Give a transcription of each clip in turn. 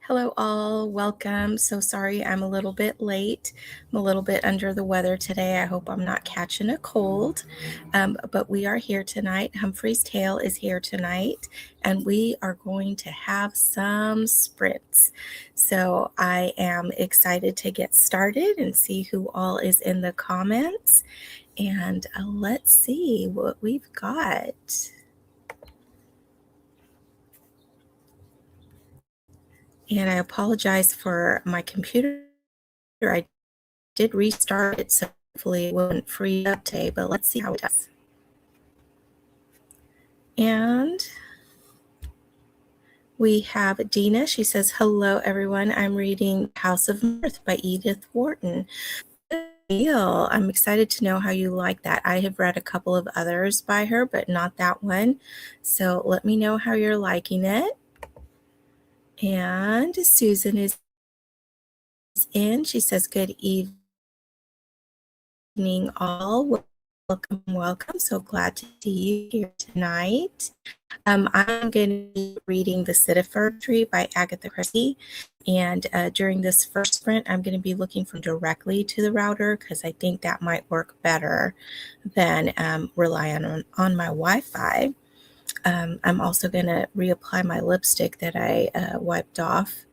Hello, all. Welcome. So sorry I'm a little bit late. I'm a little bit under the weather today. I hope I'm not catching a cold. But we are here tonight. Humphrey's Tale is here tonight, and we are going to have some sprints. So I am excited to get started and see who all is in the comments. And let's see what we've got. And I apologize for my computer. I did restart it, so hopefully it won't freeze up today, but let's see how it does. And we have Dina. She says, hello, everyone. I'm reading House of Mirth by Edith Wharton. I'm excited to know how you like that. I have read a couple of others by her, but not that one. So let me know how you're liking it. And Susan is in. She says, good evening, all. Welcome. So glad to see you here tonight. I'm going to be reading The Citizen Tree by Agatha Christie. And during this first sprint, I'm going to be looking from directly to the router because I think that might work better than relying on my Wi-Fi. I'm also going to reapply my lipstick that I wiped off.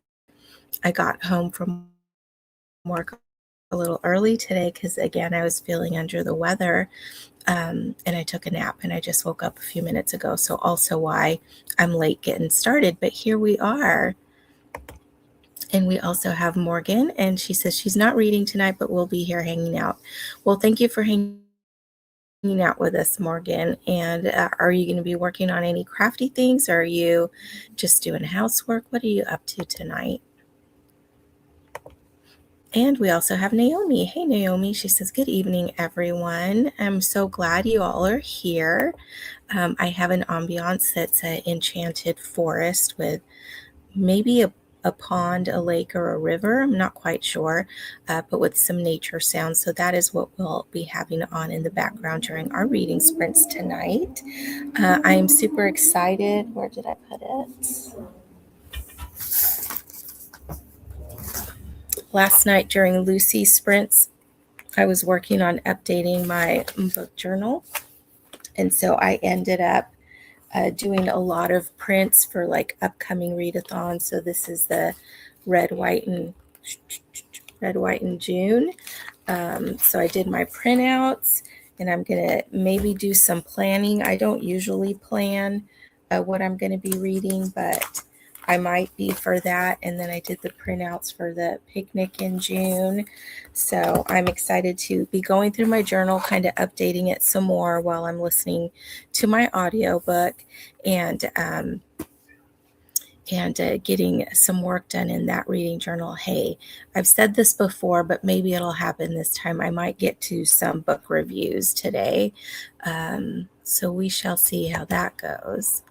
I got home from work a little early today because, again, I was feeling under the weather. And I took a nap and I just woke up a few minutes ago. So also why I'm late getting started, but here we are. And we also have Morgan, and she says she's not reading tonight, but we'll be here hanging out. Well, thank you for hanging out with us, Morgan. And are you going to be working on any crafty things, or are you just doing housework? What are you up to tonight? And we also have Naomi. Hey, Naomi. She says, good evening, everyone. I'm so glad you all are here. I have an ambiance that's an enchanted forest with maybe a pond, a lake, or a river. I'm not quite sure, but with some nature sounds. So that is what we'll be having on in the background during our reading sprints tonight. I am super excited. Where did I put it? Last night during Lucy's sprints, I was working on updating my book journal. And so I ended up doing a lot of prints for like upcoming readathons. So this is the red, white, and June. So I did my printouts, and I'm gonna maybe do some planning. I don't usually plan what I'm gonna be reading, but I might be for that. And then I did the printouts for the picnic in June. So I'm excited to be going through my journal, kind of updating it some more while I'm listening to my audiobook and getting some work done in that reading journal. Hey, I've said this before, but maybe it'll happen this time. I might get to some book reviews today. So we shall see how that goes.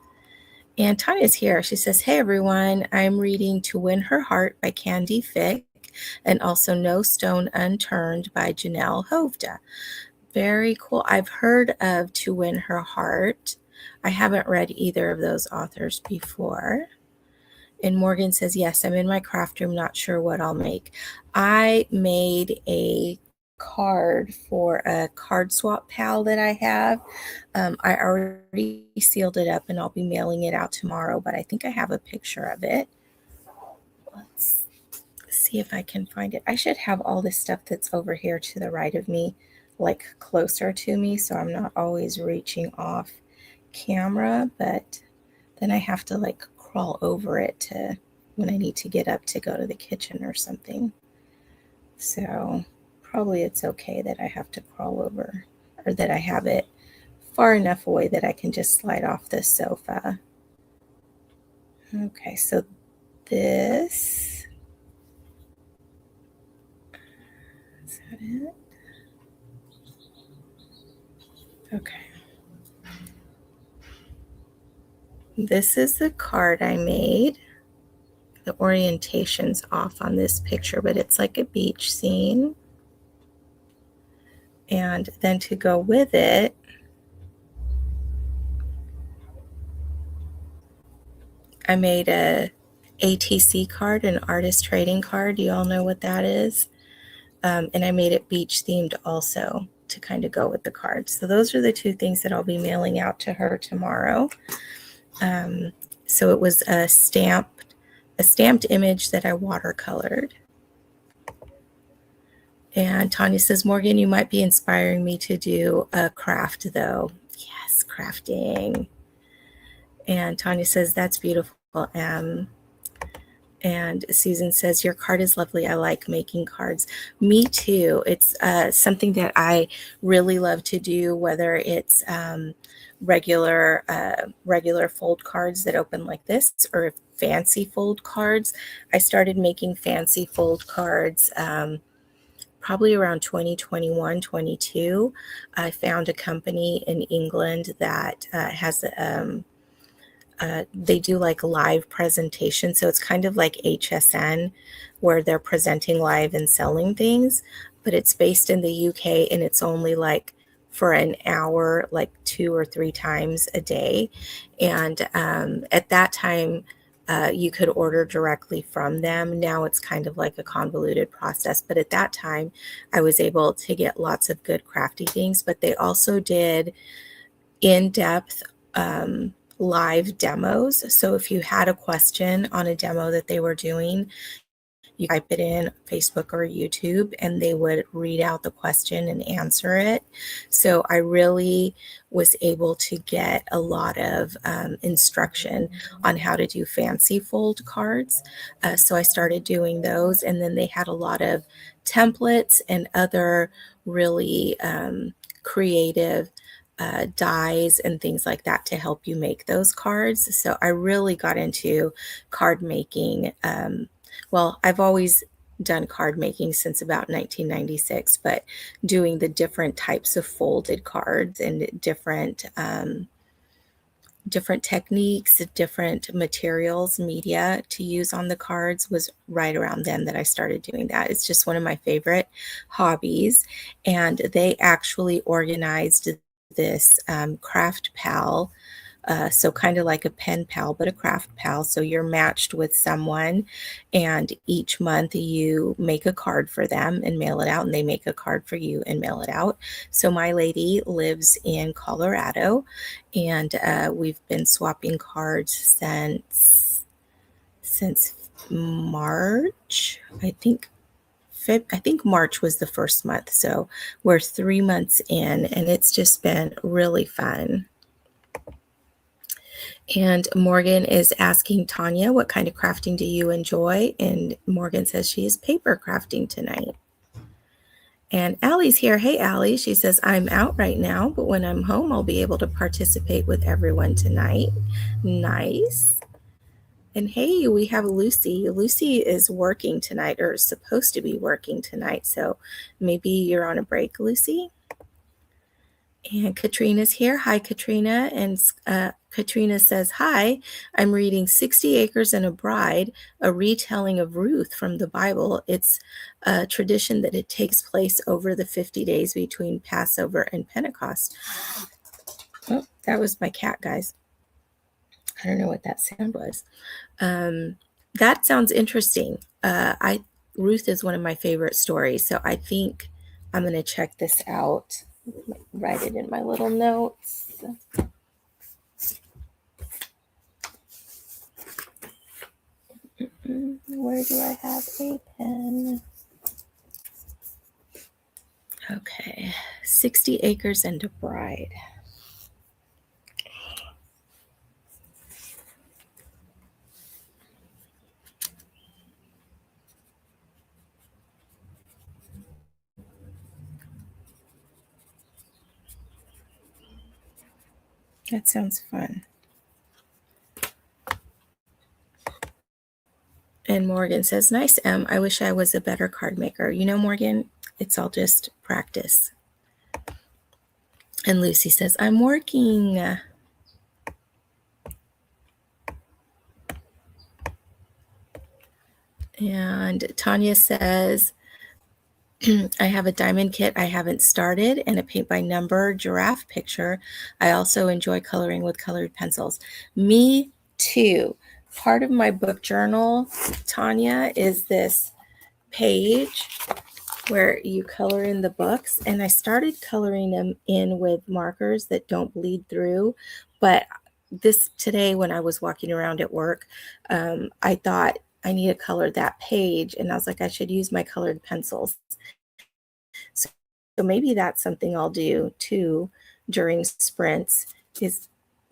And Tanya's here. She says, hey, everyone, I'm reading To Win Her Heart by Candy Fick and also No Stone Unturned by Janelle Hovda. Very cool. I've heard of To Win Her Heart. I haven't read either of those authors before. And Morgan says, yes, I'm in my craft room, not sure what I'll make. I made a card for a card swap pal that I have. I already sealed it up and I'll be mailing it out tomorrow, but I think I have a picture of it. Let's see if I can find it. I should have all this stuff that's over here to the right of me, like closer to me, so I'm not always reaching off camera, but then I have to like crawl over it to when I need to get up to go to the kitchen or something. So probably it's okay that I have to crawl over, or that I have it far enough away that I can just slide off the sofa. Okay, so this, is that it? Okay. This is the card I made. The orientation's off on this picture, but it's like a beach scene. And then to go with it, I made a ATC card, an artist trading card. Do you all know what that is? And I made it beach themed also to kind of go with the card. So those are the two things that I'll be mailing out to her tomorrow. So it was a stamped image that I watercolored. And Tanya says, Morgan, you might be inspiring me to do a craft though. Yes, crafting. And Tanya says, that's beautiful, Em. And Susan says, your card is lovely. I like making cards. Me too. It's something that I really love to do, whether it's regular fold cards that open like this or fancy fold cards. I started making fancy fold cards probably around 2021, 22. I found a company in England that has they do like live presentation. So it's kind of like HSN where they're presenting live and selling things, but it's based in the UK and it's only like for an hour, like 2 or 3 times a day. And at that time, you could order directly from them. Now it's kind of like a convoluted process. But at that time, I was able to get lots of good crafty things. But they also did in-depth live demos. So if you had a question on a demo that they were doing, you type it in Facebook or YouTube and they would read out the question and answer it. So I really was able to get a lot of instruction on how to do fancy fold cards. So I started doing those, and then they had a lot of templates and other really creative dies and things like that to help you make those cards. So I really got into card making. Well, I've always done card making since about 1996, but doing the different types of folded cards and different techniques, different materials, media to use on the cards was right around then that I started doing that. It's just one of my favorite hobbies. And they actually organized this craft pal. So kind of like a pen pal, but a craft pal. So you're matched with someone, and each month you make a card for them and mail it out, and they make a card for you and mail it out. So my lady lives in Colorado, and we've been swapping cards since March, I think. I think March was the first month. So we're 3 months in, and it's just been really fun. And Morgan is asking Tanya, what kind of crafting do you enjoy? And Morgan says she is paper crafting tonight. And Allie's here. Hey, Allie. She says, I'm out right now, but when I'm home, I'll be able to participate with everyone tonight. Nice. And hey, we have Lucy. Lucy is working tonight, or is supposed to be working tonight. So maybe you're on a break, Lucy. And Katrina's here. Hi, Katrina. And Katrina says, hi, I'm reading 60 Acres and a Bride, a retelling of Ruth from the Bible. It's a tradition that it takes place over the 50 days between Passover and Pentecost. Oh, that was my cat, guys. I don't know what that sound was. That sounds interesting. Ruth is one of my favorite stories, so I think I'm going to check this out. Write it in my little notes. Where do I have a pen? Okay, 60 Acres and a Bride. That sounds fun. And Morgan says, nice, Em. I wish I was a better card maker. You know, Morgan, it's all just practice. And Lucy says, I'm working. And Tanya says, I have a diamond kit I haven't started and a paint by number giraffe picture. I also enjoy coloring with colored pencils. Me too. part of my book journal, Tanya, is this page where you color in the books, and I started coloring them in with markers that don't bleed through. But this today, when I was walking around at work, I thought I need to color that page, and I was like, I should use my colored pencils. So, so maybe that's something I'll do too during sprints, is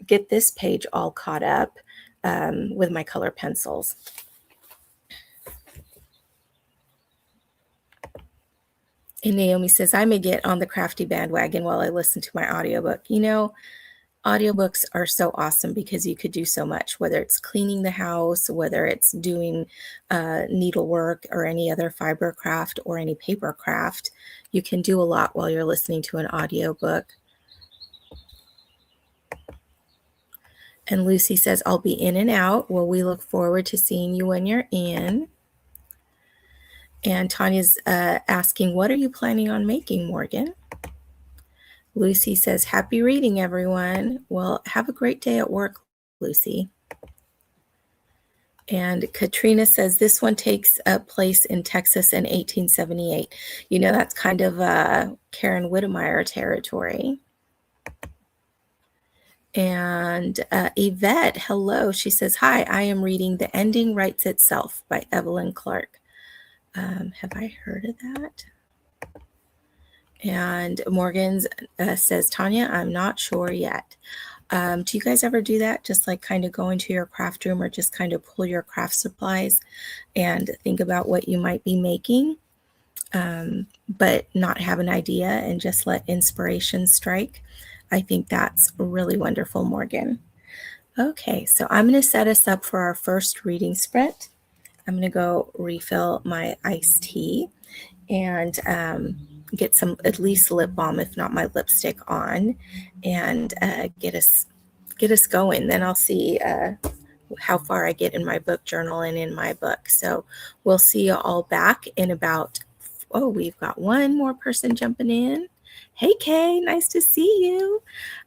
get this page all caught up with my color pencils. And Naomi says, I may get on the crafty bandwagon while I listen to my audiobook. You know, audiobooks are so awesome because you could do so much, whether it's cleaning the house, whether it's doing needlework or any other fiber craft or any paper craft. You can do a lot while you're listening to an audiobook. And Lucy says, I'll be in and out. Well, we look forward to seeing you when you're in. And Tanya's asking, what are you planning on making, Morgan? Lucy says, happy reading, everyone. Well, have a great day at work, Lucy. And Katrina says, this one takes place in Texas in 1878. You know, that's kind of Karen Whittemire territory. And Yvette, hello. She says, hi, I am reading The Ending Writes Itself by Evelyn Clark. Have I heard of that? And Morgan says, Tanya, I'm not sure yet. Do you guys ever do that? Just like kind of go into your craft room or just kind of pull your craft supplies and think about what you might be making, but not have an idea and just let inspiration strike? I think that's really wonderful, Morgan. Okay, so I'm going to set us up for our first reading sprint. I'm going to go refill my iced tea and get some, at least lip balm, if not my lipstick on, and get us going. Then I'll see how far I get in my book journal and in my book. So we'll see you all back in about, oh, we've got one more person jumping in. Hey, Kay, nice to see you.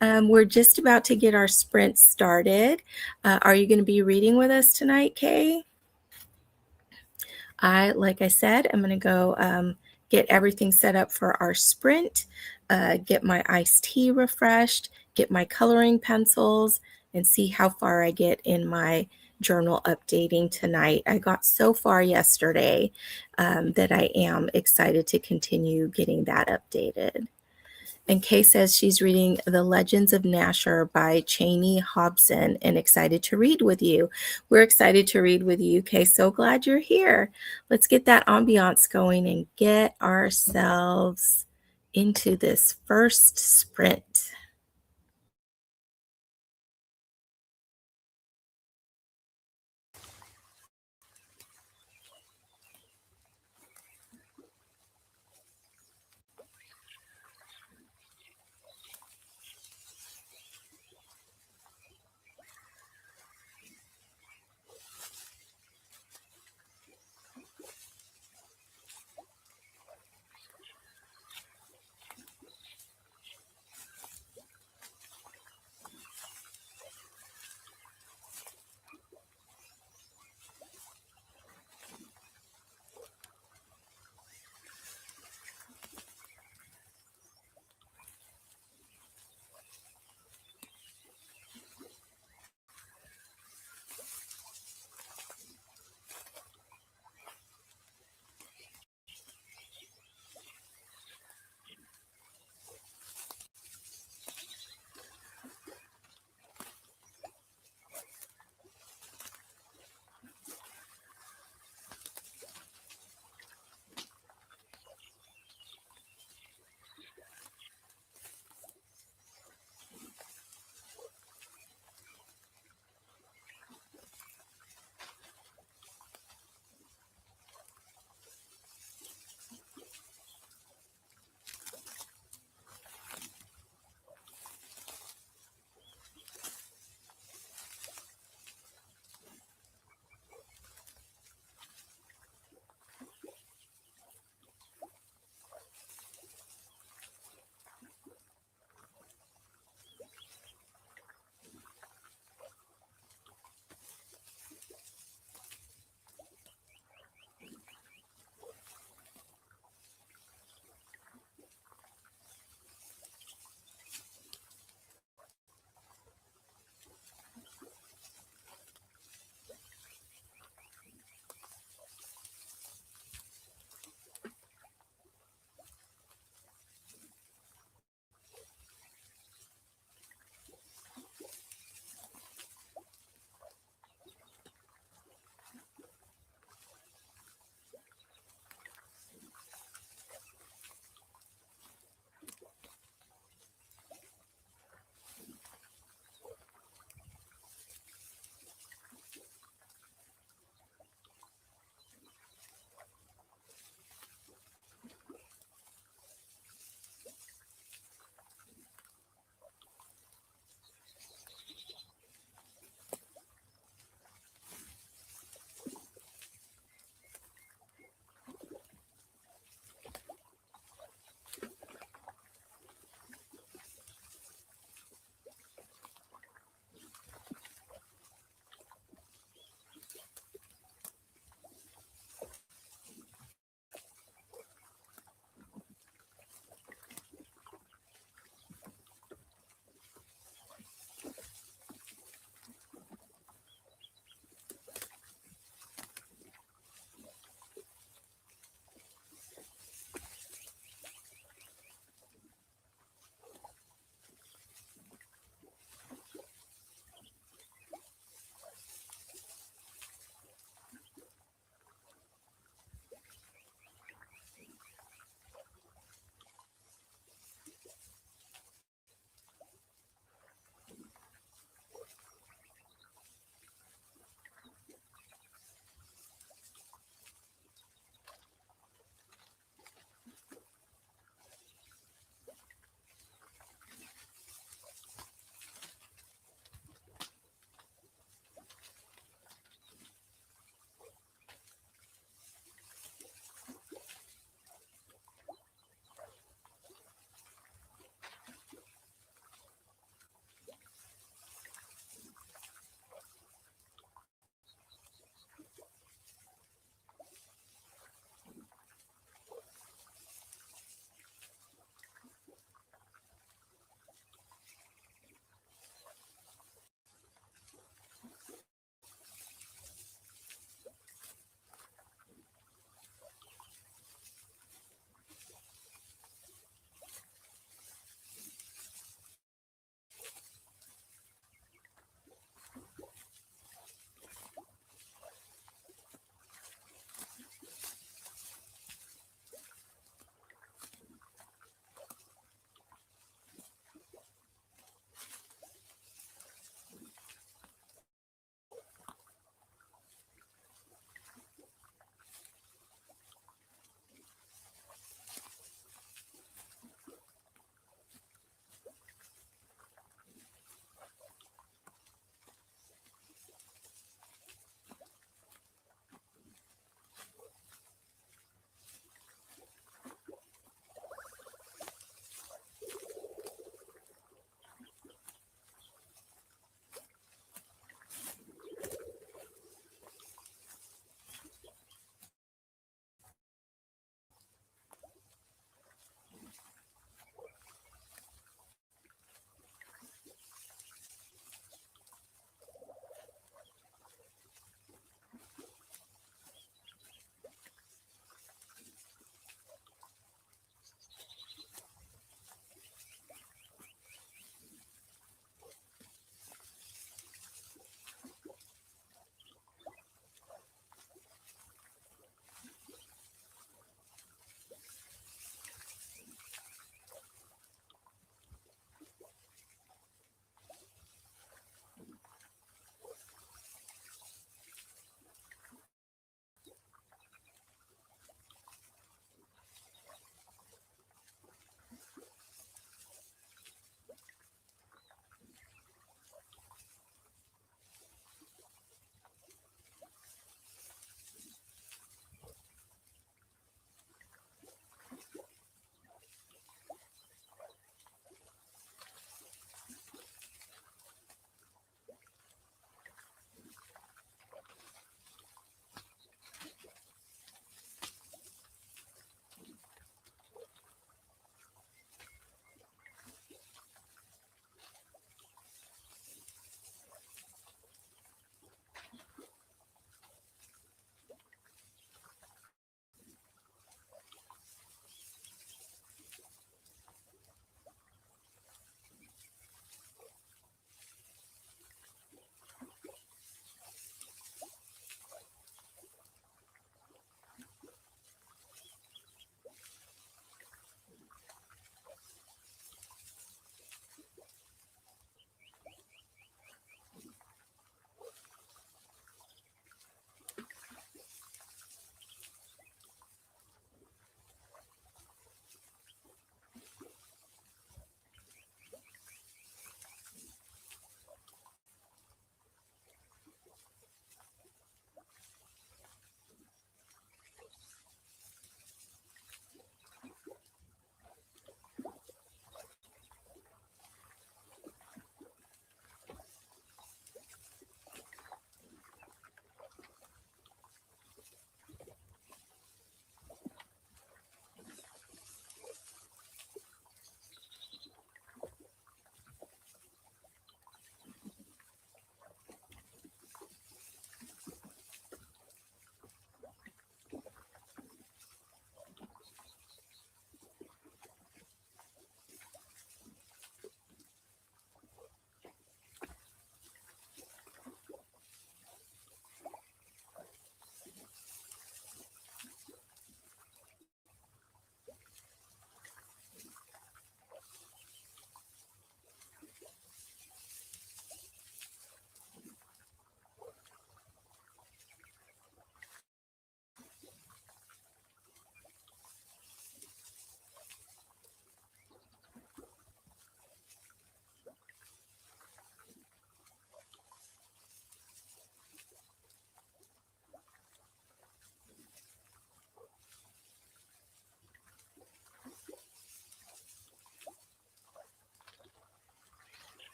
We're just about to get our sprint started. Are you going to be reading with us tonight, Kay? Like I said, I'm going to go get everything set up for our sprint, get my iced tea refreshed, get my coloring pencils, and see how far I get in my journal updating tonight. I got so far yesterday that I am excited to continue getting that updated. And Kay says she's reading The Legends of Nasher by Cheney Hobson and excited to read with you. We're excited to read with you, Kay. So glad you're here. Let's get that ambiance going and get ourselves into this first sprint.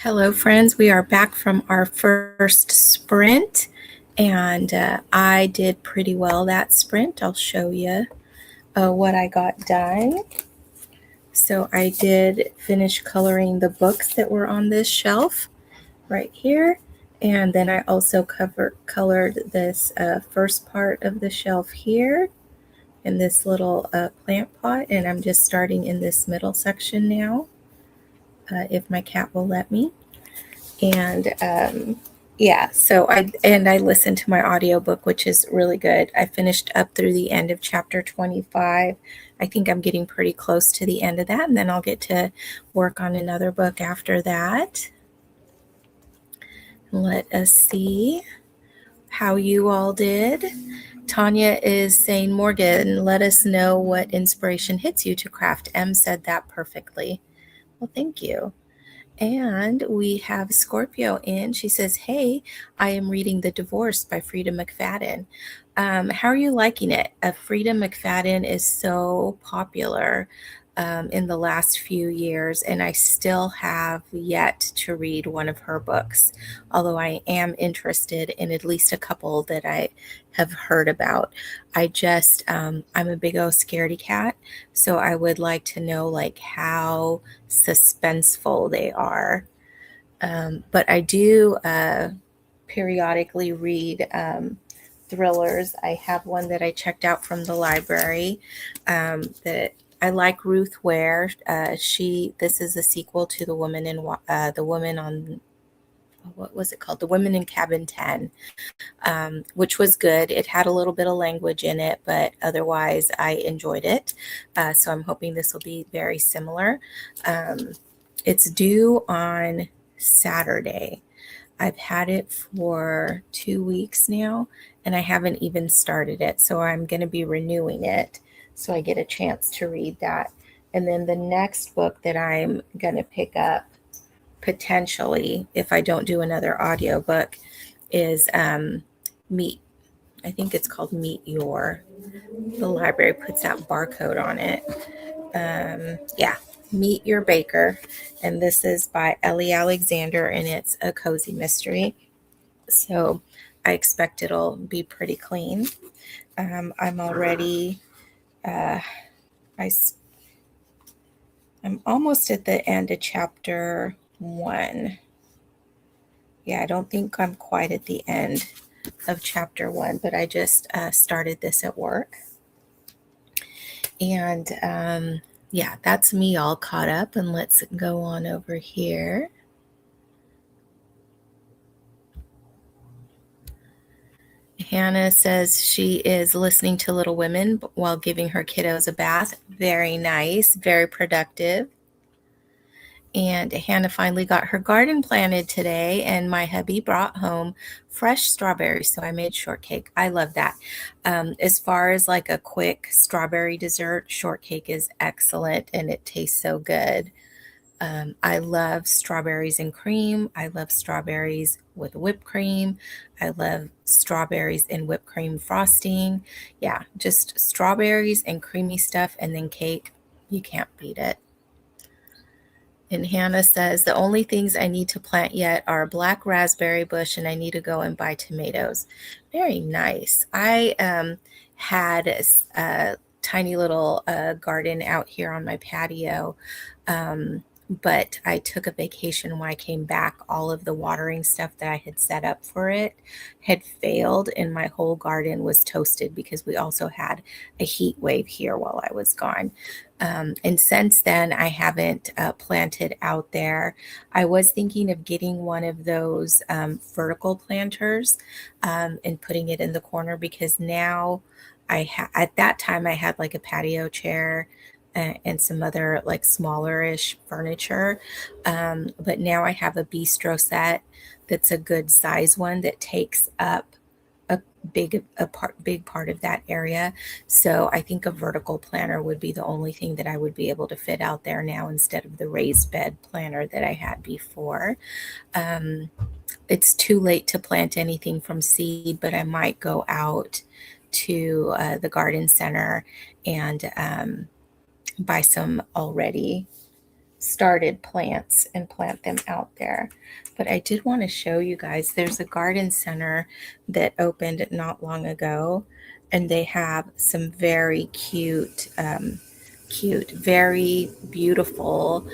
Hello, friends. We are back from our first sprint, and I did pretty well that sprint. I'll show you what I got done. So I did finish coloring the books that were on this shelf right here, and then I also colored this first part of the shelf here in this little plant pot, and I'm just starting in this middle section now, if my cat will let me. And yeah, so I listened to my audiobook, which is really good. I finished up through the end of chapter 25. I think I'm getting pretty close to the end of that, and then I'll get to work on another book after that. Let us see how you all did. Tanya is saying, Morgan, let us know what inspiration hits you to craft. M said that perfectly. Well, thank you. And we have Scorpio in. She says, hey, I am reading The Divorce by Frida McFadden. How are you liking it? Frida McFadden is so popular in the last few years, and I still have yet to read one of her books, although I am interested in at least a couple that I have heard about. I'm a big old scaredy cat, so I would like to know like how suspenseful they are. But I do periodically read thrillers. I have one that I checked out from the library that I like. Ruth Ware. This is a sequel to the woman on, what was it called? The Women in Cabin 10, which was good. It had a little bit of language in it, but otherwise I enjoyed it. So I'm hoping this will be very similar. It's due on Saturday. I've had it for 2 weeks now, and I haven't even started it. So I'm going to be renewing it so I get a chance to read that. And then the next book that I'm going to pick up, potentially, if I don't do another audiobook, is Meet. I think it's called Meet Your. The library puts that barcode on it. Yeah, Meet Your Baker. And this is by Ellie Alexander, and it's a cozy mystery. So I expect it'll be pretty clean. I'm already, I'm almost at the end of chapter 1. Yeah, I don't think I'm quite at the end of chapter 1, but I just started this at work. And yeah, that's me all caught up. And let's go on over here. Hannah says she is listening to Little Women while giving her kiddos a bath. Very nice, very productive. And Hannah finally got her garden planted today, and my hubby brought home fresh strawberries, so I made shortcake. I love that. As far as like a quick strawberry dessert, shortcake is excellent, and it tastes so good. I love strawberries and cream. I love strawberries with whipped cream. I love strawberries and whipped cream frosting. Yeah, just strawberries and creamy stuff, and then cake. You can't beat it. And Hannah says, the only things I need to plant yet are a black raspberry bush, and I need to go and buy tomatoes. Very nice. I had a tiny little garden out here on my patio, but I took a vacation when I came back. All of the watering stuff that I had set up for it had failed, and my whole garden was toasted because we also had a heat wave here while I was gone. And since then, I haven't planted out there. I was thinking of getting one of those vertical planters and putting it in the corner, because now at that time I had like a patio chair and some other like smallerish furniture. But now I have a bistro set that's a good size one that takes up a big part of that area. So I think a vertical planter would be the only thing that I would be able to fit out there now, instead of the raised bed planter that I had before. It's too late to plant anything from seed, but I might go out to the garden center and buy some already started plants and plant them out there. But I did want to show you guys, there's a garden center that opened not long ago, and they have some very cute, very beautiful,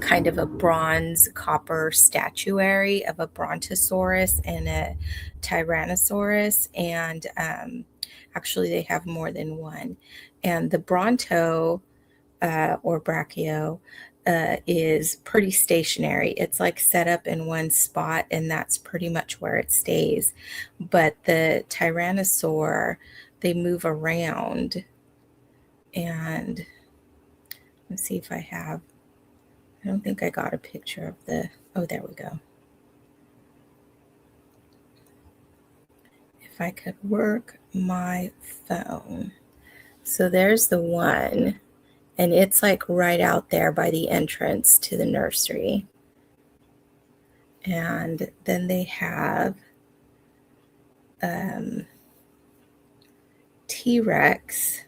kind of a bronze copper statuary of a brontosaurus and a tyrannosaurus. And actually, they have more than one. And the bronto, or brachio, is pretty stationary. It's like set up in one spot, and that's pretty much where it stays. But the tyrannosaur, they move around. And let's see if I have, I don't think I got a picture of the, oh, there we go. If I could work my phone. So there's the one. And it's like right out there by the entrance to the nursery. And then they have T-Rex.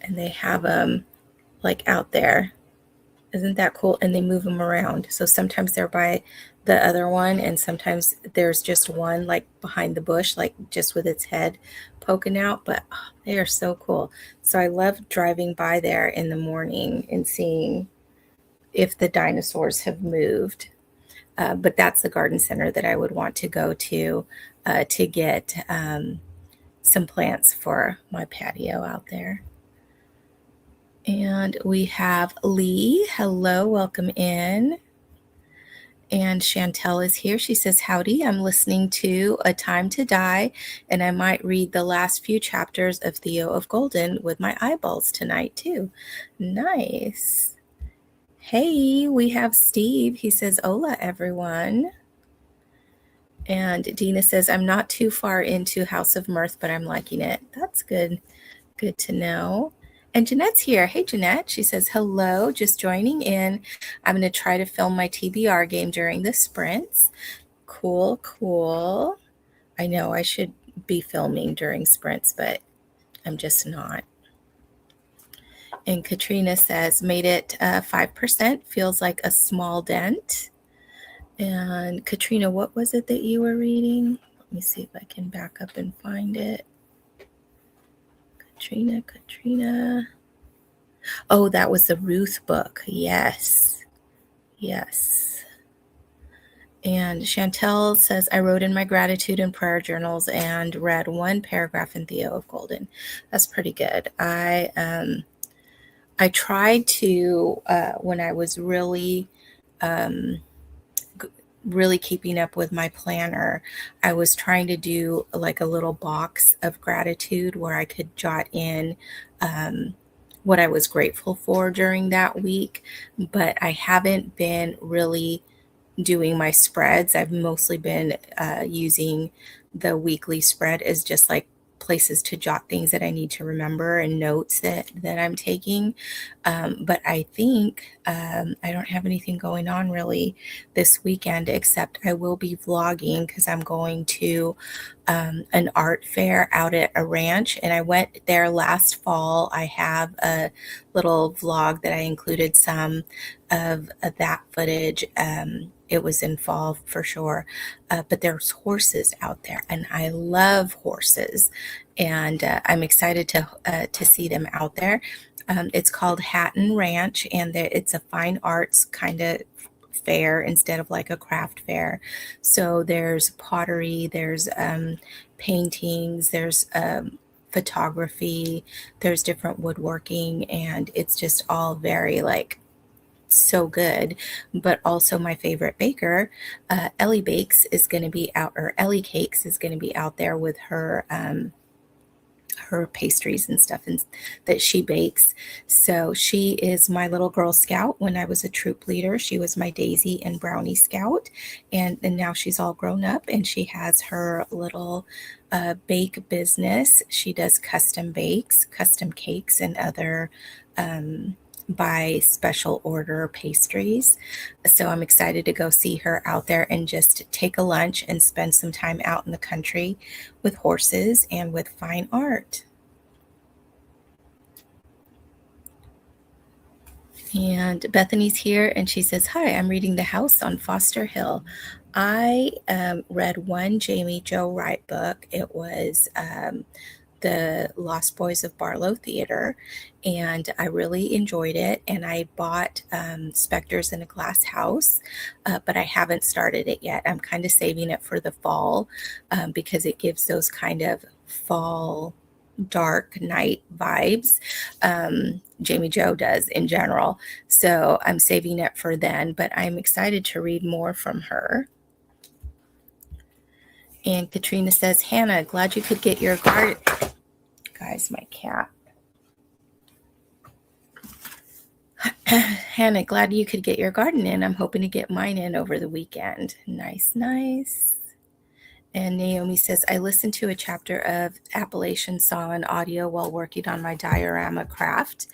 And they have them like out there. Isn't that cool? And they move them around. So sometimes they're by the other one, and sometimes there's just one like behind the bush, like just with its head poking out. But oh, they are so cool. So I love driving by there in the morning and seeing if the dinosaurs have moved. But that's the garden center that I would want to go to get some plants for my patio out there. And we have Lee. Hello, welcome in. And Chantel is here. She says, howdy, I'm listening to A Time to Die, and I might read the last few chapters of Theo of Golden with my eyeballs tonight, too. Nice. Hey, we have Steve. He says, hola, everyone. And Dina says, I'm not too far into House of Mirth, but I'm liking it. That's good. Good to know. And Jeanette's here. Hey, Jeanette. She says, hello, just joining in. I'm going to try to film my TBR game during the sprints. Cool, cool. I know I should be filming during sprints, but I'm just not. And Katrina says, made it 5%. Feels like a small dent. And Katrina, what was it that you were reading? Let me see if I can back up and find it. Katrina. Oh, that was the Ruth book. Yes. And Chantel says, I wrote in my gratitude and prayer journals and read one paragraph in Theo of Golden. That's pretty good. I tried to, when I was really keeping up with my planner, I was trying to do like a little box of gratitude where I could jot in what I was grateful for during that week, but I haven't been really doing my spreads. I've mostly been using the weekly spread as just like places to jot things that I need to remember and notes that I'm taking. But I think I don't have anything going on really this weekend, except I will be vlogging because I'm going to an art fair out at a ranch, and I went there last fall. I have a little vlog that I included some of that footage. It was in fall for sure, but there's horses out there, and I love horses, and I'm excited to see them out there. It's called Hatton Ranch, and it's a fine arts kind of fair instead of like a craft fair. So there's pottery, there's paintings, there's photography, there's different woodworking, and it's just all very like so good. But also my favorite baker, Ellie Bakes, is going to be out, or Ellie Cakes is going to be out there with her pastries and stuff that she bakes. So she is my little Girl Scout. When I was a troop leader, she was my Daisy and Brownie Scout, and now she's all grown up and she has her little bake business. She does custom bakes, custom cakes, and other by special order pastries. So I'm excited to go see her out there and just take a lunch and spend some time out in the country with horses and with fine art. And Bethany's here and she says, "Hi, I'm reading The House on Foster Hill." I read one Jamie Jo Wright book. It was The Lost Boys of Barlow Theater, and I really enjoyed it. And I bought Spectres in a Glass House, but I haven't started it yet. I'm kind of saving it for the fall because it gives those kind of fall dark night vibes. Jamie Jo does in general. So I'm saving it for then, but I'm excited to read more from her. And Katrina says, "Hannah, glad you could get your garden." Guys, my cat. Hannah, glad you could get your garden in. I'm hoping to get mine in over the weekend. Nice, nice. And Naomi says, "I listened to a chapter of Appalachian Song on audio while working on my diorama craft.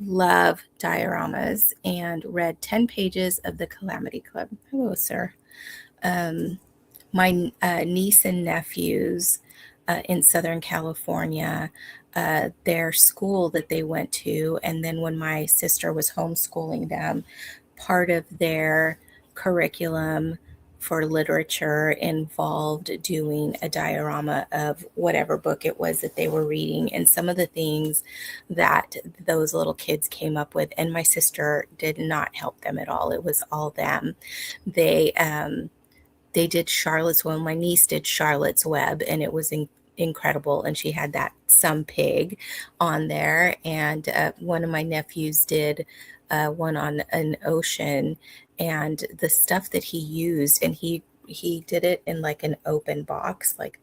Love dioramas, and read 10 pages of the Calamity Club." Hello, sir. My niece and nephews in Southern California, their school that they went to, and then when my sister was homeschooling them, part of their curriculum for literature involved doing a diorama of whatever book it was that they were reading, and some of the things that those little kids came up with, and my sister did not help them at all. It was all them. They did Charlotte's Web. My niece did Charlotte's Web, and it was incredible. And she had that some pig on there. And one of my nephews did one on an ocean, and the stuff that he used, and he did it in like an open box, like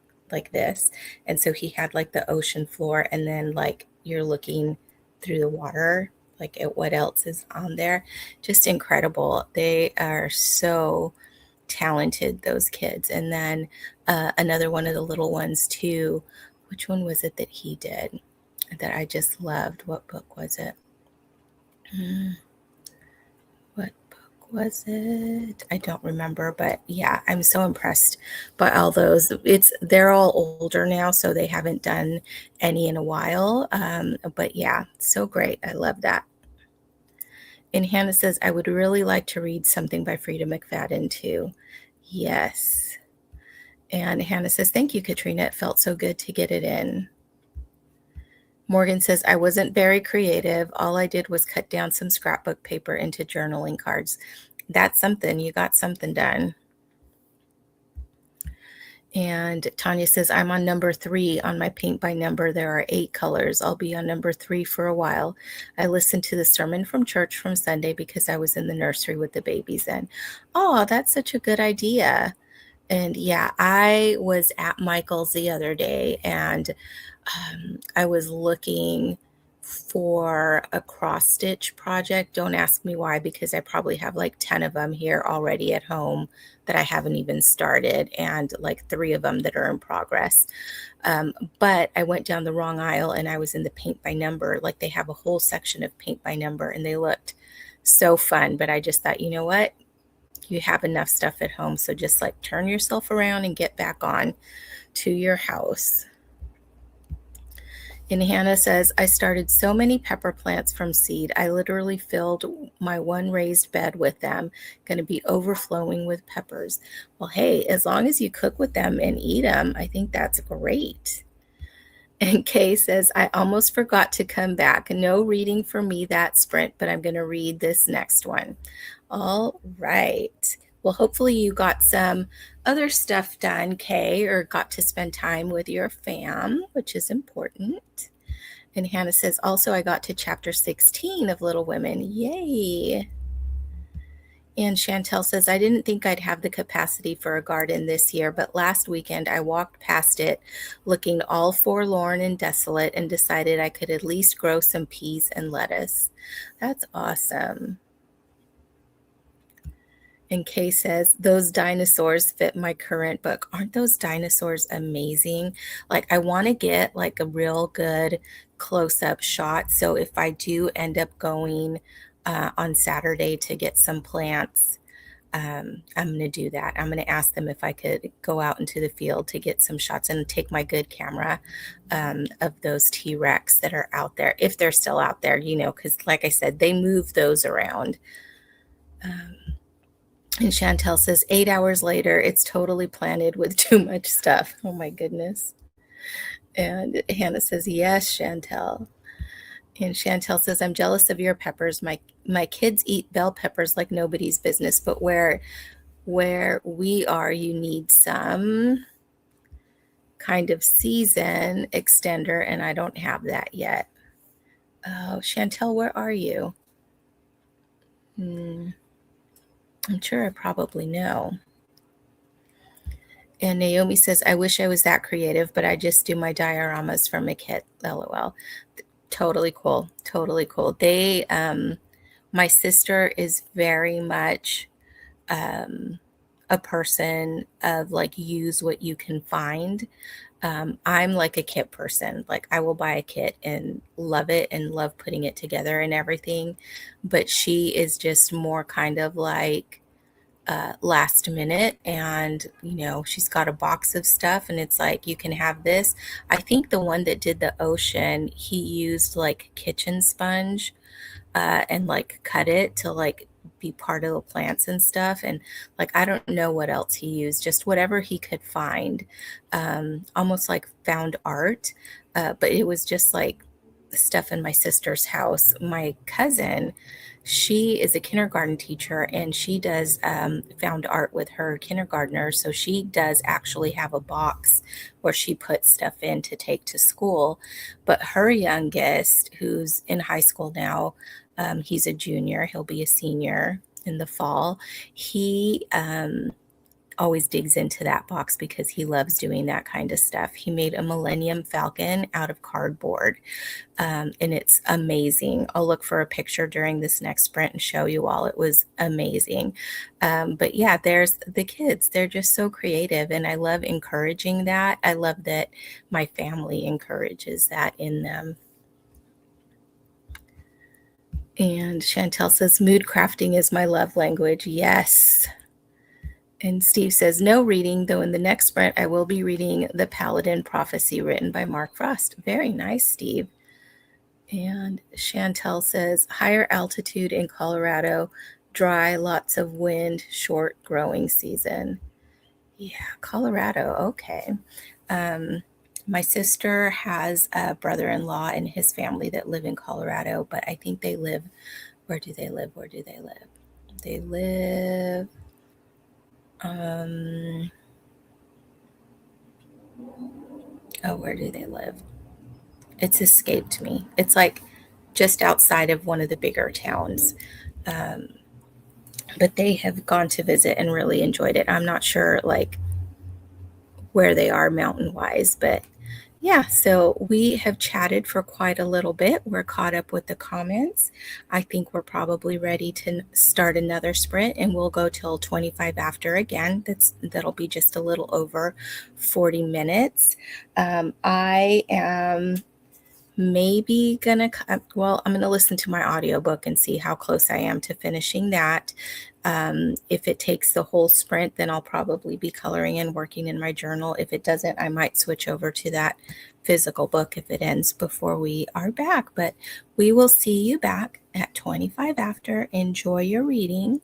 this. And so he had like the ocean floor, and then like you're looking through the water, like at what else is on there. Just incredible. They are so talented, those kids. And then another one of the little ones too. Which one was it that he did that I just loved? What book was it? What book was it? I don't remember, but yeah, I'm so impressed by all those. They're all older now, so they haven't done any in a while. But yeah, so great. I love that. And Hannah says, "I would really like to read something by Frida McFadden too." Yes. And Hannah says, "Thank you, Katrina. It felt so good to get it in." Morgan says, "I wasn't very creative. All I did was cut down some scrapbook paper into journaling cards." That's something. You got something done. And Tanya says, "I'm on number 3 on my paint by number. There are 8 colors. I'll be on number 3 for a while. I listened to the sermon from church from Sunday because I was in the nursery with the babies then." Oh, that's such a good idea. And yeah, I was at Michael's the other day, and I was looking for a cross stitch project. Don't ask me why, because I probably have like 10 of them here already at home that I haven't even started, and like 3 of them that are in progress. But I went down the wrong aisle and I was in the paint by number. Like they have a whole section of paint by number, and they looked so fun. But I just thought, you know what? You have enough stuff at home, so just like turn yourself around and get back on to your house. And Hannah says, "I started so many pepper plants from seed. I literally filled my one raised bed with them. Going to be overflowing with peppers." Well, hey, as long as you cook with them and eat them, I think that's great. And Kay says, "I almost forgot to come back. No reading for me that sprint, but I'm going to read this next one." All right. Well, hopefully you got some other stuff done, Kay, or got to spend time with your fam, which is important. And Hannah says, "Also, I got to chapter 16 of Little Women. Yay." And Chantel says, "I didn't think I'd have the capacity for a garden this year, but last weekend I walked past it looking all forlorn and desolate and decided I could at least grow some peas and lettuce." That's awesome. And Kay says, "Those dinosaurs fit my current book." Aren't those dinosaurs amazing? Like, I want to get like a real good close-up shot. So if I do end up going on Saturday to get some plants, I'm going to do that. I'm going to ask them if I could go out into the field to get some shots and take my good camera of those T-Rex that are out there, if they're still out there, because like I said, they move those around. And Chantel says, 8 hours later, it's totally planted with too much stuff. Oh my goodness. And Hannah says, yes, Chantel. And Chantel says, I'm jealous of your peppers. My kids eat bell peppers like nobody's business, but where we are, you need some kind of season extender, and I don't have that yet. Oh, Chantel, where are you? I'm sure I probably know. And Naomi says, I wish I was that creative, but I just do my dioramas from a kit. LOL. Totally cool. Totally cool. My sister is very much a person of like, use what you can find. I'm like a kit person. Like, I will buy a kit and love it and love putting it together and everything. But she is just more kind of like, last minute, and she's got a box of stuff and it's like, you can have this. I think the one that did the ocean, he used like kitchen sponge and like cut it to like be part of the plants and stuff, and like I don't know what else he used, just whatever he could find, almost like found art, but it was just like stuff in my sister's house. My cousin, she is a kindergarten teacher and she does found art with her kindergartners. So she does actually have a box where she puts stuff in to take to school. But her youngest, who's in high school now, he's a junior, he'll be a senior in the fall. He always digs into that box because he loves doing that kind of stuff. He made a Millennium Falcon out of cardboard, and it's amazing. I'll look for a picture during this next sprint and show you all. It was amazing. But yeah, there's the kids. They're just so creative, and I love encouraging that. I love that my family encourages that in them. And Chantel says, mood crafting is my love language. Yes. And Steve says, no reading, though in the next sprint, I will be reading The Paladin Prophecy written by Mark Frost. Very nice, Steve. And Chantel says, higher altitude in Colorado, dry, lots of wind, short growing season. Yeah, Colorado. Okay. My sister has a brother-in-law and his family that live in Colorado, but I think they live, where do they live? Where do they live? They live, where do they live? It's escaped me. It's like just outside of one of the bigger towns. But they have gone to visit and really enjoyed it. I'm not sure like where they are mountain wise, but yeah, so we have chatted for quite a little bit. We're caught up with the comments. I think we're probably ready to start another sprint, and we'll go till 25 after again. That'll be just a little over 40 minutes. I am maybe gonna, well, I'm gonna listen to my audiobook and see how close I am to finishing that. If it takes the whole sprint, then I'll probably be coloring and working in my journal. If it doesn't, I might switch over to that physical book if it ends before we are back. But we will see you back at 25 after. Enjoy your reading.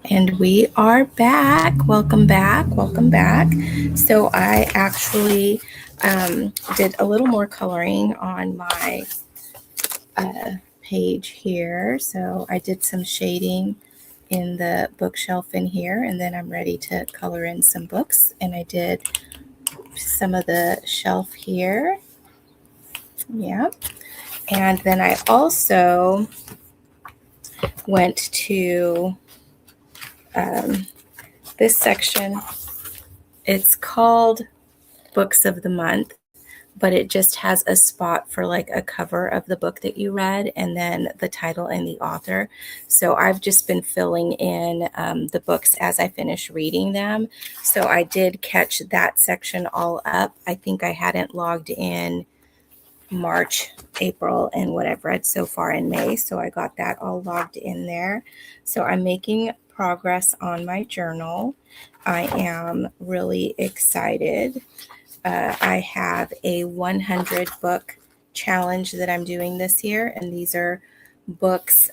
And we are back. Welcome back. Welcome back. So I actually did a little more coloring on my page here. So I did some shading in the bookshelf in here, and then I'm ready to color in some books. And I did some of the shelf here. Yeah. And then I also went to this section. It's called Books of the Month, but it just has a spot for like a cover of the book that you read and then the title and the author. So I've just been filling in the books as I finish reading them. So I did catch that section all up. I think I hadn't logged in March, April, and what I've read so far in May. So I got that all logged in there. So I'm making progress on my journal. I am really excited. I have a 100 book challenge that I'm doing this year, and these are books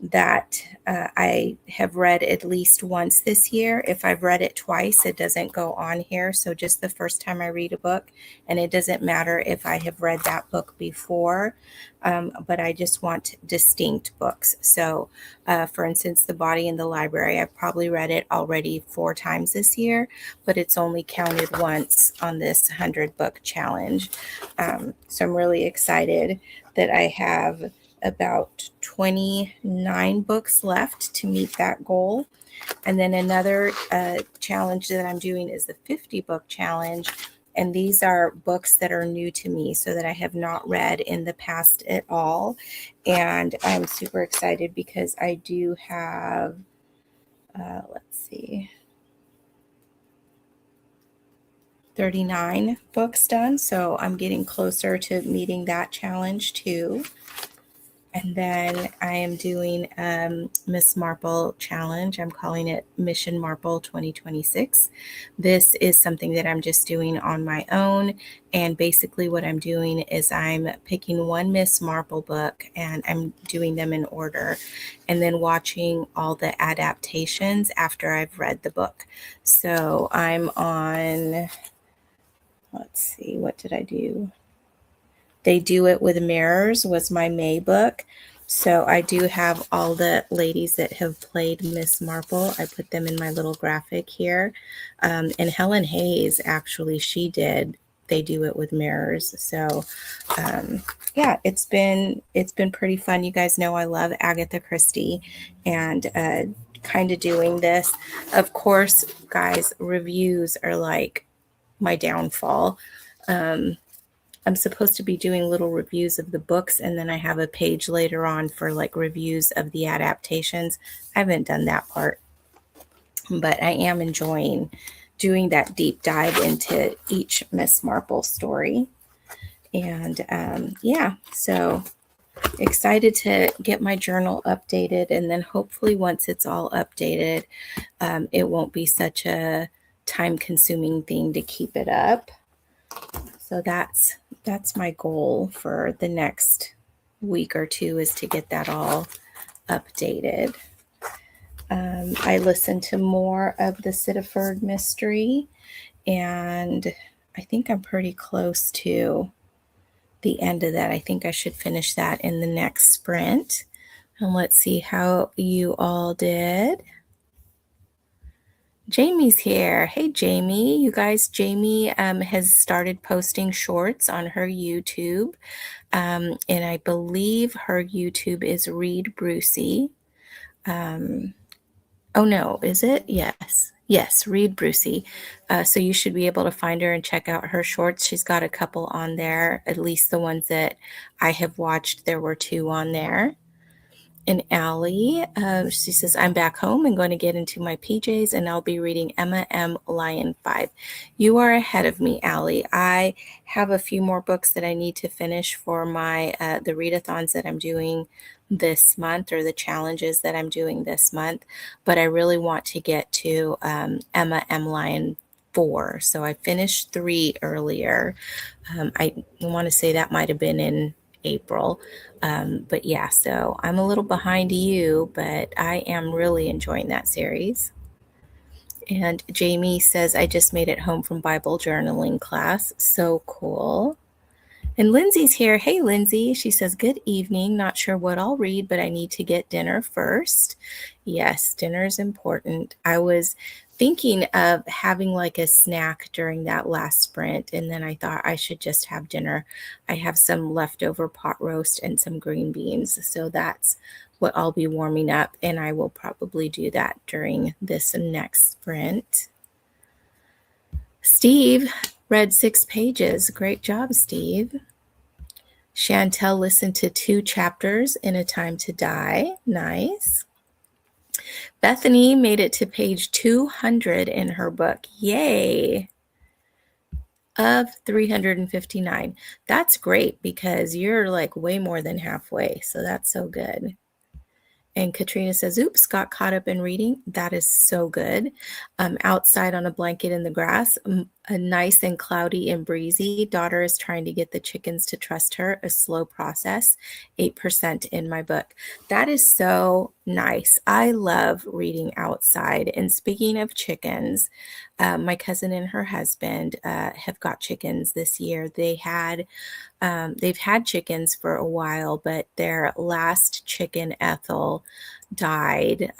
that I have read at least once this year. If I've read it twice, it doesn't go on here. So just the first time I read a book, and it doesn't matter if I have read that book before, but I just want distinct books. So for instance, The Body in the Library, I've probably read it already 4 times this year, but it's only counted once on this 100 book challenge. So I'm really excited that I have about 29 books left to meet that goal. And then another challenge that I'm doing is the 50 book challenge. And these are books that are new to me, so that I have not read in the past at all. And I'm super excited because I do have, let's see, 39 books done. So I'm getting closer to meeting that challenge too. And then I am doing Miss Marple challenge. I'm calling it Mission Marple 2026. This is something that I'm just doing on my own. And basically what I'm doing is I'm picking one Miss Marple book and I'm doing them in order, and then watching all the adaptations after I've read the book. So I'm on, let's see, what did I do? They Do It With Mirrors was my May book. So I do have all the ladies that have played Miss Marple. I put them in my little graphic here. And Helen Hayes, actually, she did They Do It With Mirrors. So yeah, it's been pretty fun. You guys know I love Agatha Christie, and kind of doing this. Of course, guys, reviews are like my downfall. I'm supposed to be doing little reviews of the books, and then I have a page later on for like reviews of the adaptations. I haven't done that part, but I am enjoying doing that deep dive into each Miss Marple story. And yeah, so excited to get my journal updated, and then hopefully once it's all updated, it won't be such a time-consuming thing to keep it up. So that's my goal for the next week or two, is to get that all updated. I listened to more of the Sittaford Mystery, and I think I'm pretty close to the end of that. I think I should finish that in the next sprint. And let's see how you all did. Jamie's here. Hey, Jamie. You guys, Jamie has started posting shorts on her YouTube. And I believe her YouTube is Read Brucey. Oh, no, is it? Yes. Yes, Read Brucey. So you should be able to find her and check out her shorts. She's got a couple on there, at least the ones that I have watched. There were 2 on there. And Allie, she says, I'm back home and going to get into my PJs, and I'll be reading Emma M. Lyon 5. You are ahead of me, Allie. I have a few more books that I need to finish for my the readathons that I'm doing this month, or the challenges that I'm doing this month, but I really want to get to Emma M. Lyon 4. So I finished 3 earlier. I want to say that might have been in April. But yeah, so I'm a little behind you, but I am really enjoying that series. And Jamie says, I just made it home from Bible journaling class. So cool. And Lindsay's here. Hey, Lindsay. She says, good evening. Not sure what I'll read, but I need to get dinner first. Yes, dinner is important. I was thinking of having like a snack during that last sprint, and then I thought I should just have dinner. I have some leftover pot roast and some green beans. So that's what I'll be warming up, and I will probably do that during this next sprint. Steve read 6 pages. Great job, Steve. Chantel listened to 2 chapters in A Time to Die. Nice. Bethany made it to page 200 in her book. Yay. Of 359. That's great because you're like way more than halfway. So that's so good. And Katrina says, oops, got caught up in reading. That is so good. Outside on a blanket in the grass, a nice and cloudy and breezy. Daughter is trying to get the chickens to trust her. A slow process, 8% in my book. That is so nice. I love reading outside. And speaking of chickens, my cousin and her husband have got chickens this year. They've had chickens for a while, but their last chicken, Ethel, died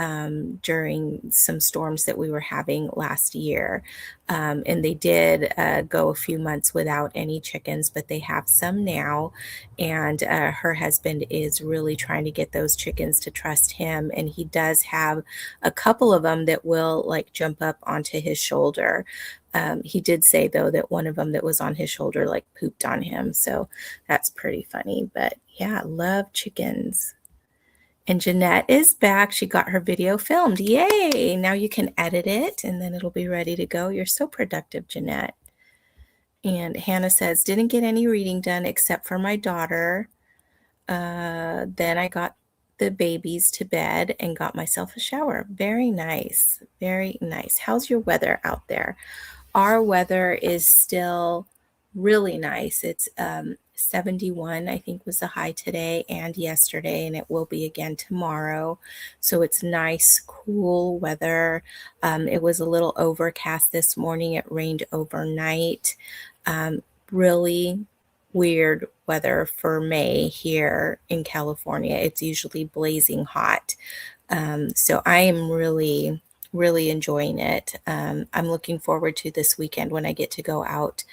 during some storms that we were having last year. And they did go a few months without any chickens, but they have some now. And her husband is really trying to get those chickens to trust him. And he does have a couple of them that will like jump up onto his shoulder. He did say, though, that one of them that was on his shoulder like pooped on him. So that's pretty funny. But yeah, love chickens. And Jeanette is back. She got her video filmed. Yay! Now you can edit it and then it'll be ready to go. You're so productive, Jeanette. And Hannah says, didn't get any reading done except for my daughter. Then I got the babies to bed and got myself a shower. Very nice. Very nice. How's your weather out there? Our weather is still really nice. It's 71, I think, was the high today and yesterday, and it will be again tomorrow. So it's nice, cool weather. It was a little overcast this morning. It rained overnight. Really weird weather for May here in California. It's usually blazing hot. So I am really enjoying it. I'm looking forward to this weekend when I get to go out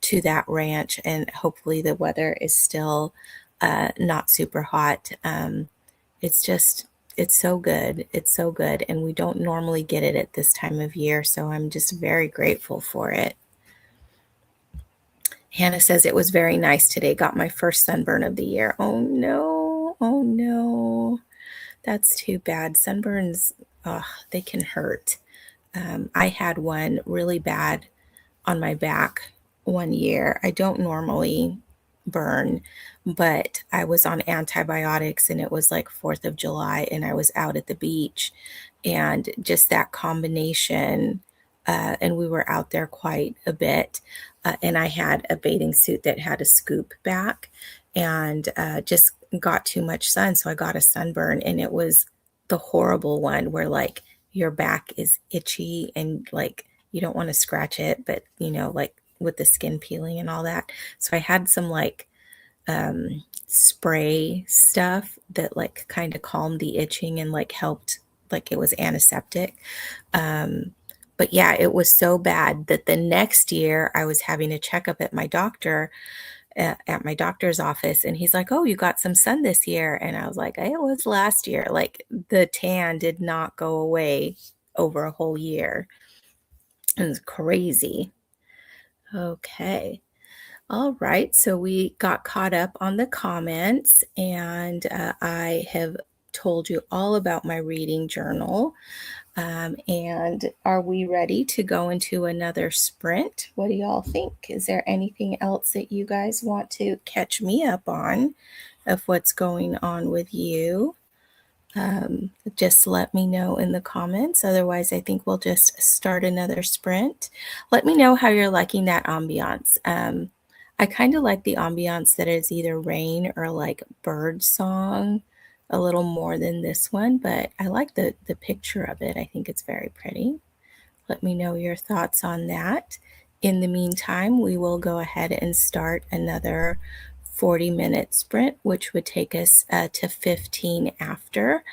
to that ranch, and hopefully the weather is still not super hot. It's so good. It's so good. And we don't normally get it at this time of year. So I'm just very grateful for it. Hannah says it was very nice today. Got my first sunburn of the year. Oh no. Oh no. That's too bad. Sunburns, they can hurt. I had one really bad on my back one year. I don't normally burn, but I was on antibiotics and it was like 4th of July and I was out at the beach, and just that combination, and we were out there quite a bit, and I had a bathing suit that had a scoop back, and just got too much sun. So I got a sunburn, and it was the horrible one where like your back is itchy and like you don't want to scratch it, but like with the skin peeling and all that. So I had some like spray stuff that like kind of calmed the itching and like helped, like it was antiseptic. But yeah, it was so bad that the next year I was having a checkup at my doctor, at my doctor's office, and he's like, oh, you got some sun this year. And I was like, it was last year. Like the tan did not go away over a whole year. It was crazy. Okay. All right. So we got caught up on the comments, and I have told you all about my reading journal. And are we ready to go into another sprint? What do y'all think? Is there anything else that you guys want to catch me up on of what's going on with you? Just let me know in the comments. Otherwise, I think we'll just start another sprint. Let me know how you're liking that ambiance. I kind of like the ambiance that is either rain or like bird song a little more than this one, but I like the picture of it. I think it's very pretty. Let me know your thoughts on that. In the meantime, we will go ahead and start another 40-minute sprint, which would take us to 15 after.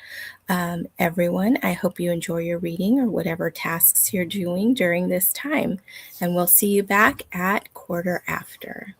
Everyone, I hope you enjoy your reading or whatever tasks you're doing during this time, and we'll see you back at quarter after.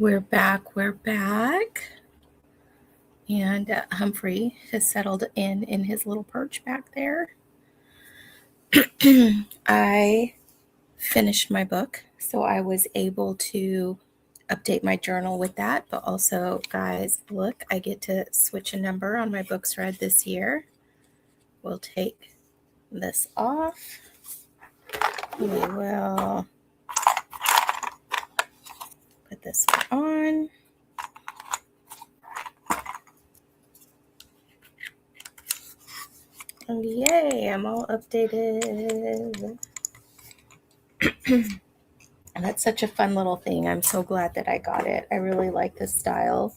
We're back. We're back. And Humphrey has settled in his little perch back there. I finished my book, so I was able to update my journal with that. But also, guys, look, I get to switch a number on my books read this year. We'll take this off. We will put this one on. And yay, I'm all updated. And that's such a fun little thing. I'm so glad that I got it. I really like the style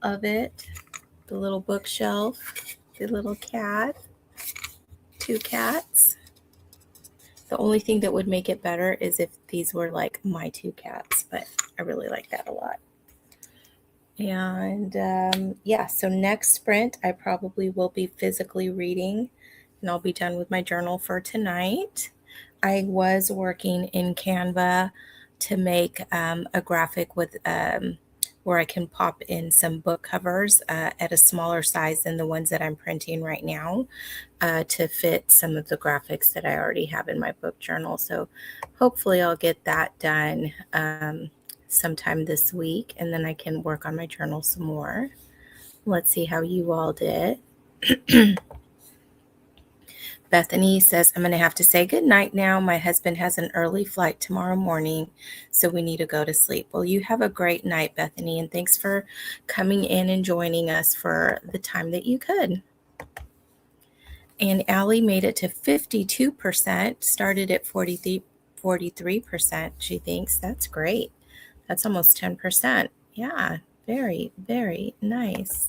of it. The little bookshelf, the little cat, 2 cats. The only thing that would make it better is if these were like my 2 cats, but I really like that a lot. And yeah, so next sprint, I probably will be physically reading, and I'll be done with my journal for tonight. I was working in Canva to make a graphic with where I can pop in some book covers at a smaller size than the ones that I'm printing right now to fit some of the graphics that I already have in my book journal. So hopefully I'll get that done sometime this week, and then I can work on my journal some more. Let's see how you all did. Bethany says, I'm going to have to say goodnight now. My husband has an early flight tomorrow morning, so we need to go to sleep. Well, you have a great night, Bethany, and thanks for coming in and joining us for the time that you could. And Allie made it to 52%, started at 43%. She thinks that's great. That's almost 10%. Yeah, very, very nice.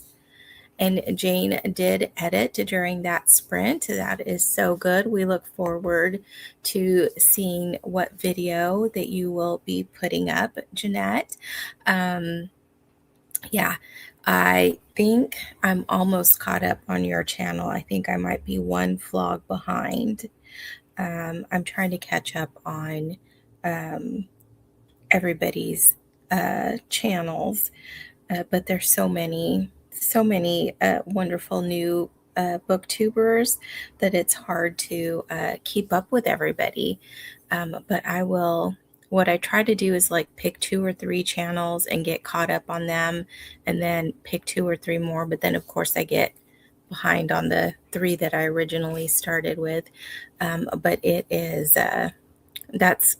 And Jane did edit during that sprint. That is so good. We look forward to seeing what video that you will be putting up, Jeanette. Yeah, I think I'm almost caught up on your channel. I think I might be one vlog behind. I'm trying to catch up on everybody's channels, but there's so many wonderful new booktubers that it's hard to keep up with everybody. But I will. What I try to do is like pick 2 or 3 channels and get caught up on them, and then pick 2 or 3 more. But then, of course, I get behind on the 3 that I originally started with. But it is that's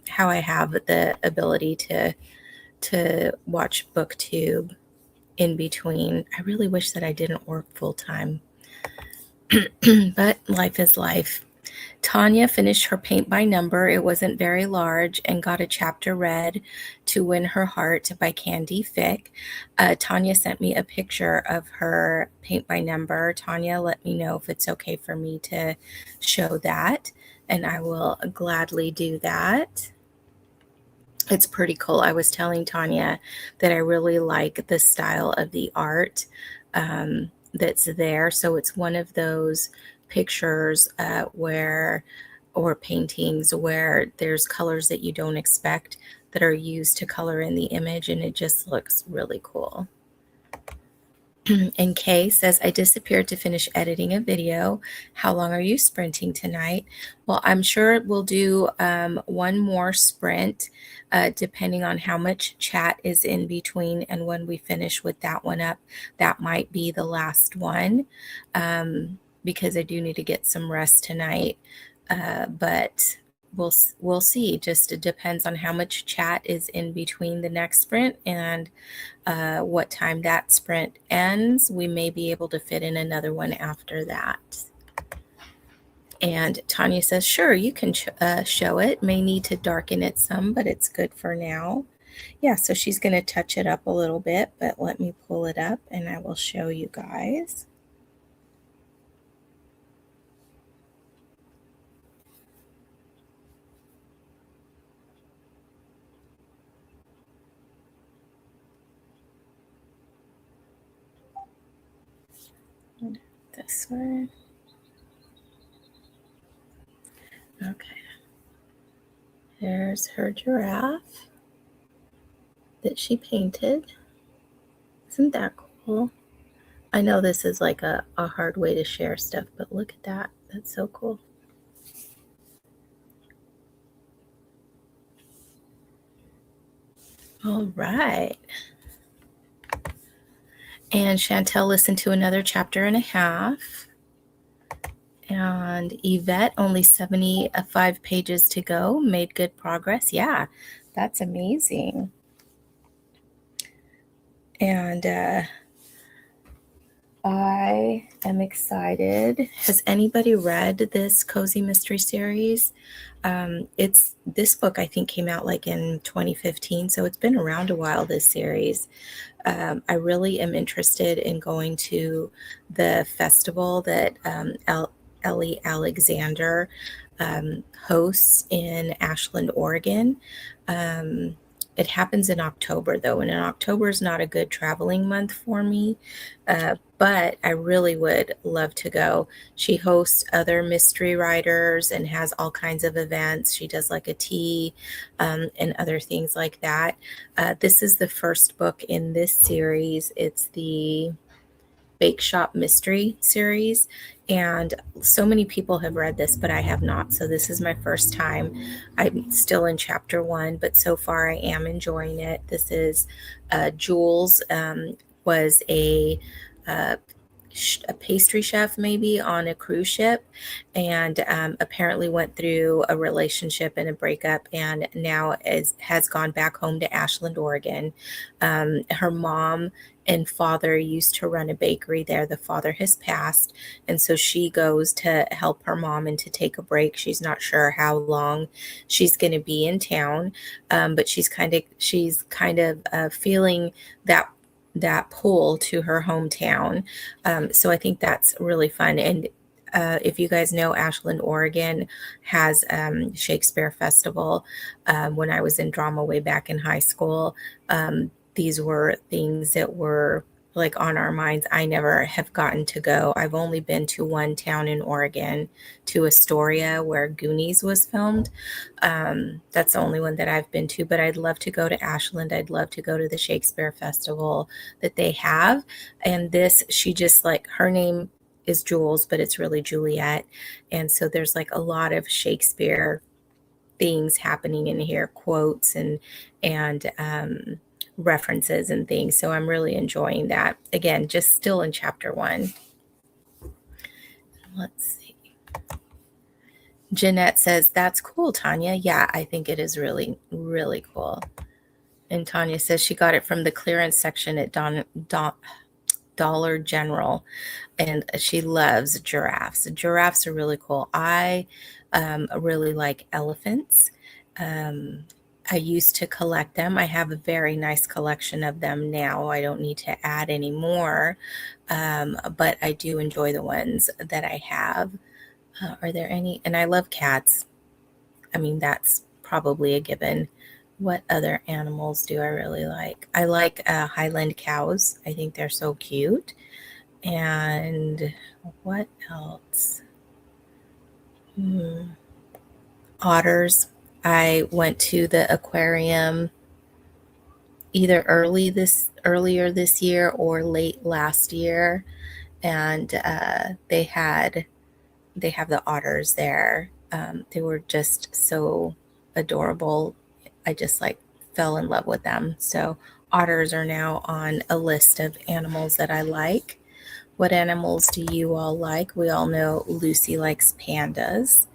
how I have the ability to watch BookTube in between. I really wish that I didn't work full time, but life is life. Tanya finished her paint by number. It wasn't very large, and got a chapter read, To Win Her Heart by Candy Fick. Tanya sent me a picture of her paint by number. Tanya, let me know if it's okay for me to show that, and I will gladly do that. It's pretty cool. I was telling Tanya that I really like the style of the art that's there. So it's one of those pictures or paintings where there's colors that you don't expect that are used to color in the image, and it just looks really cool. And Kay says, I disappeared to finish editing a video. How long are you sprinting tonight? Well, I'm sure we'll do one more sprint, depending on how much chat is in between. And when we finish with that one up, that might be the last one, because I do need to get some rest tonight. But we'll see. Just it depends on how much chat is in between the next sprint and what time that sprint ends. We may be able to fit in another one after that. And Tanya says, sure, you can show it. May need to darken it some, but it's good for now. Yeah, so she's going to touch it up a little bit, but let me pull it up and I will show you guys. This one. Okay. There's her giraffe. that she painted. Isn't that cool? I know this is like a hard way to share stuff, but look at that. That's so cool. All right. And Chantel listened to another chapter and a half. And Yvette, only 75 pages to go, made good progress. Yeah, that's amazing. And I am excited. Has anybody read this Cozy Mystery series? It's this book I think came out like in 2015, so it's been around a while, this series. I really am interested in going to the festival that Ellie Alexander hosts in Ashland, Oregon. It happens in October, though, and in October is not a good traveling month for me, but I really would love to go. She hosts other mystery writers and has all kinds of events. She does like a tea and other things like that. This is the first book in this series. It's the Bake Shop Mystery series. And so many people have read this, but I have not. So this is my first time. I'm still in chapter 1, but so far I am enjoying it. This is Jules was a pastry chef maybe on a cruise ship, and apparently went through a relationship and a breakup, and now has gone back home to Ashland, Oregon. Her mom and father used to run a bakery there. The father has passed, and so she goes to help her mom and to take a break. She's not sure how long she's going to be in town, but she's kind of feeling that pull to her hometown. So I think that's really fun. And if you guys know, Ashland, Oregon has Shakespeare Festival. When I was in drama way back in high school, these were things that were like on our minds. I never have gotten to go. I've only been to one town in Oregon, to Astoria, where Goonies was filmed. That's the only one that I've been to, but I'd love to go to Ashland. I'd love to go to the Shakespeare Festival that they have. And this, she just like, her name is Jules, but it's really Juliet. And so there's like a lot of Shakespeare things happening in here, quotes and references and things. So I'm really enjoying that. Again, just still in chapter 1. Let's see. Jeanette says, that's cool, Tanya. Yeah, I think it is really, really cool. And Tanya says she got it from the clearance section at Dollar General, and she loves giraffes. Giraffes are really cool. I really like elephants. I used to collect them. I have a very nice collection of them now. I don't need to add any more, but I do enjoy the ones that I have. Are there any? And I love cats. I mean, that's probably a given. What other animals do I really like? I like Highland cows. I think they're so cute. And what else? Otters. I went to the aquarium either earlier this year or late last year, and they have the otters there. They were just so adorable. I just like fell in love with them. So otters are now on a list of animals that I like. What animals do you all like? We all know Lucy likes pandas.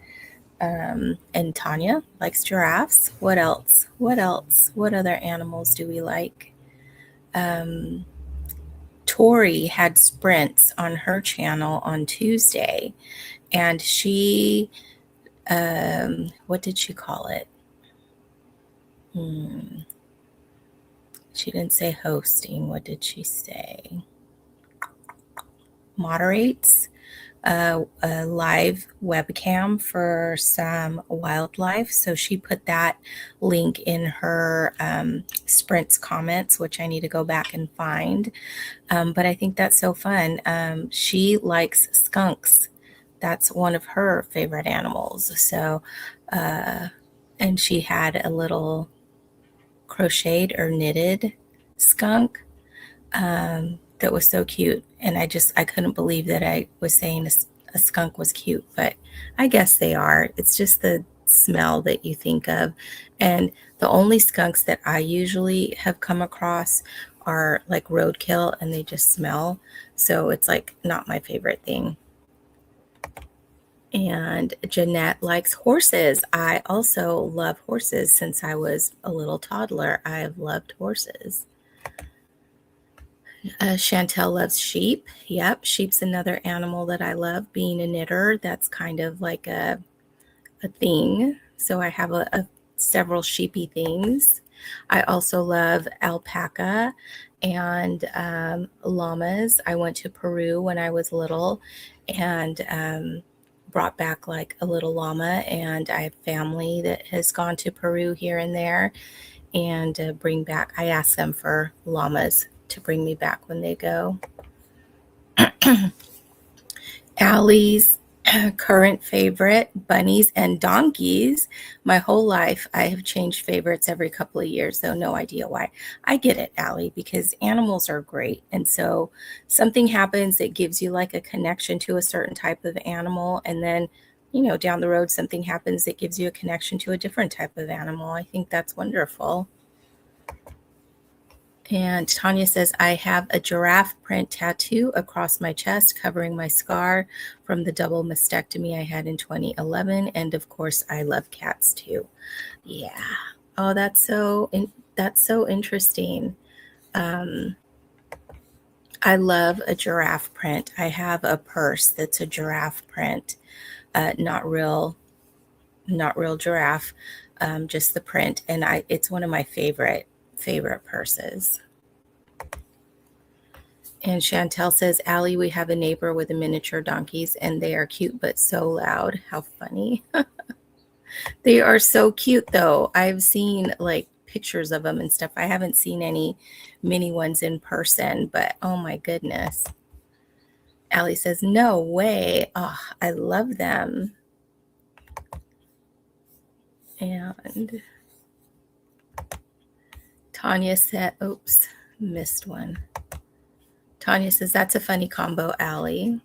And Tanya likes giraffes. What else? What else? What other animals do we like? Tori had sprints on her channel on Tuesday, and she, what did she call it? She didn't say hosting. What did she say? Moderates a live webcam for some wildlife. So she put that link in her sprints comments, which I need to go back and find. But I think that's so fun. She likes skunks. That's one of her favorite animals. So, and she had a little crocheted or knitted skunk that was so cute. And I couldn't believe that I was saying a skunk was cute, but I guess they are. It's just the smell that you think of. And the only skunks that I usually have come across are like roadkill and they just smell. So it's like not my favorite thing. And Jeanette likes horses. I also love horses since I was a little toddler. I have loved horses. Chantel loves sheep. Yep, sheep's another animal that I love. Being a knitter, that's kind of like a thing. So I have several sheepy things. I also love alpaca and llamas. I went to Peru when I was little and brought back like a little llama, and I have family that has gone to Peru here and there and bring back. I ask them for llamas to bring me back when they go. Allie's current favorite, bunnies and donkeys. My whole life, I have changed favorites every couple of years, though no idea why. I get it, Allie, because animals are great. And so something happens that gives you like a connection to a certain type of animal. And then, down the road, something happens that gives you a connection to a different type of animal. I think that's wonderful. And Tanya says, I have a giraffe print tattoo across my chest covering my scar from the double mastectomy I had in 2011. And of course, I love cats too. Yeah. Oh, that's so interesting. I love a giraffe print. I have a purse that's a giraffe print, not real giraffe, just the print. And it's one of my favorite purses. And Chantel says, Allie, we have a neighbor with a miniature donkeys and they are cute but so loud. How funny. They are so cute though. I've seen like pictures of them and stuff. I haven't seen any mini ones in person, but oh my goodness. Allie says, no way. Oh, I love them. And Tanya said, oops, missed one. Tanya says, that's a funny combo, Allie.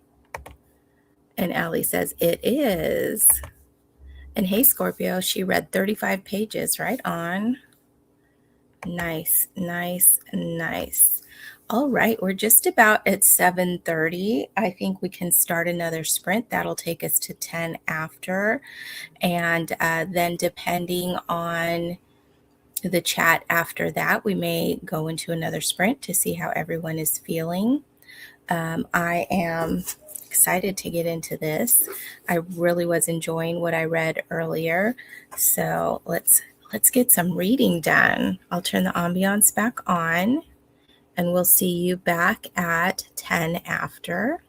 And Allie says, it is. And hey, Scorpio, she read 35 pages. Right on. Nice, nice, nice. All right, we're just about at 7:30. I think we can start another sprint. That'll take us to 10 after. And then depending on the chat after that, we may go into another sprint to see how everyone is feeling. I am excited to get into this. I really was enjoying what I read earlier. So let's get some reading done. I'll turn the ambiance back on and we'll see you back at 10 after.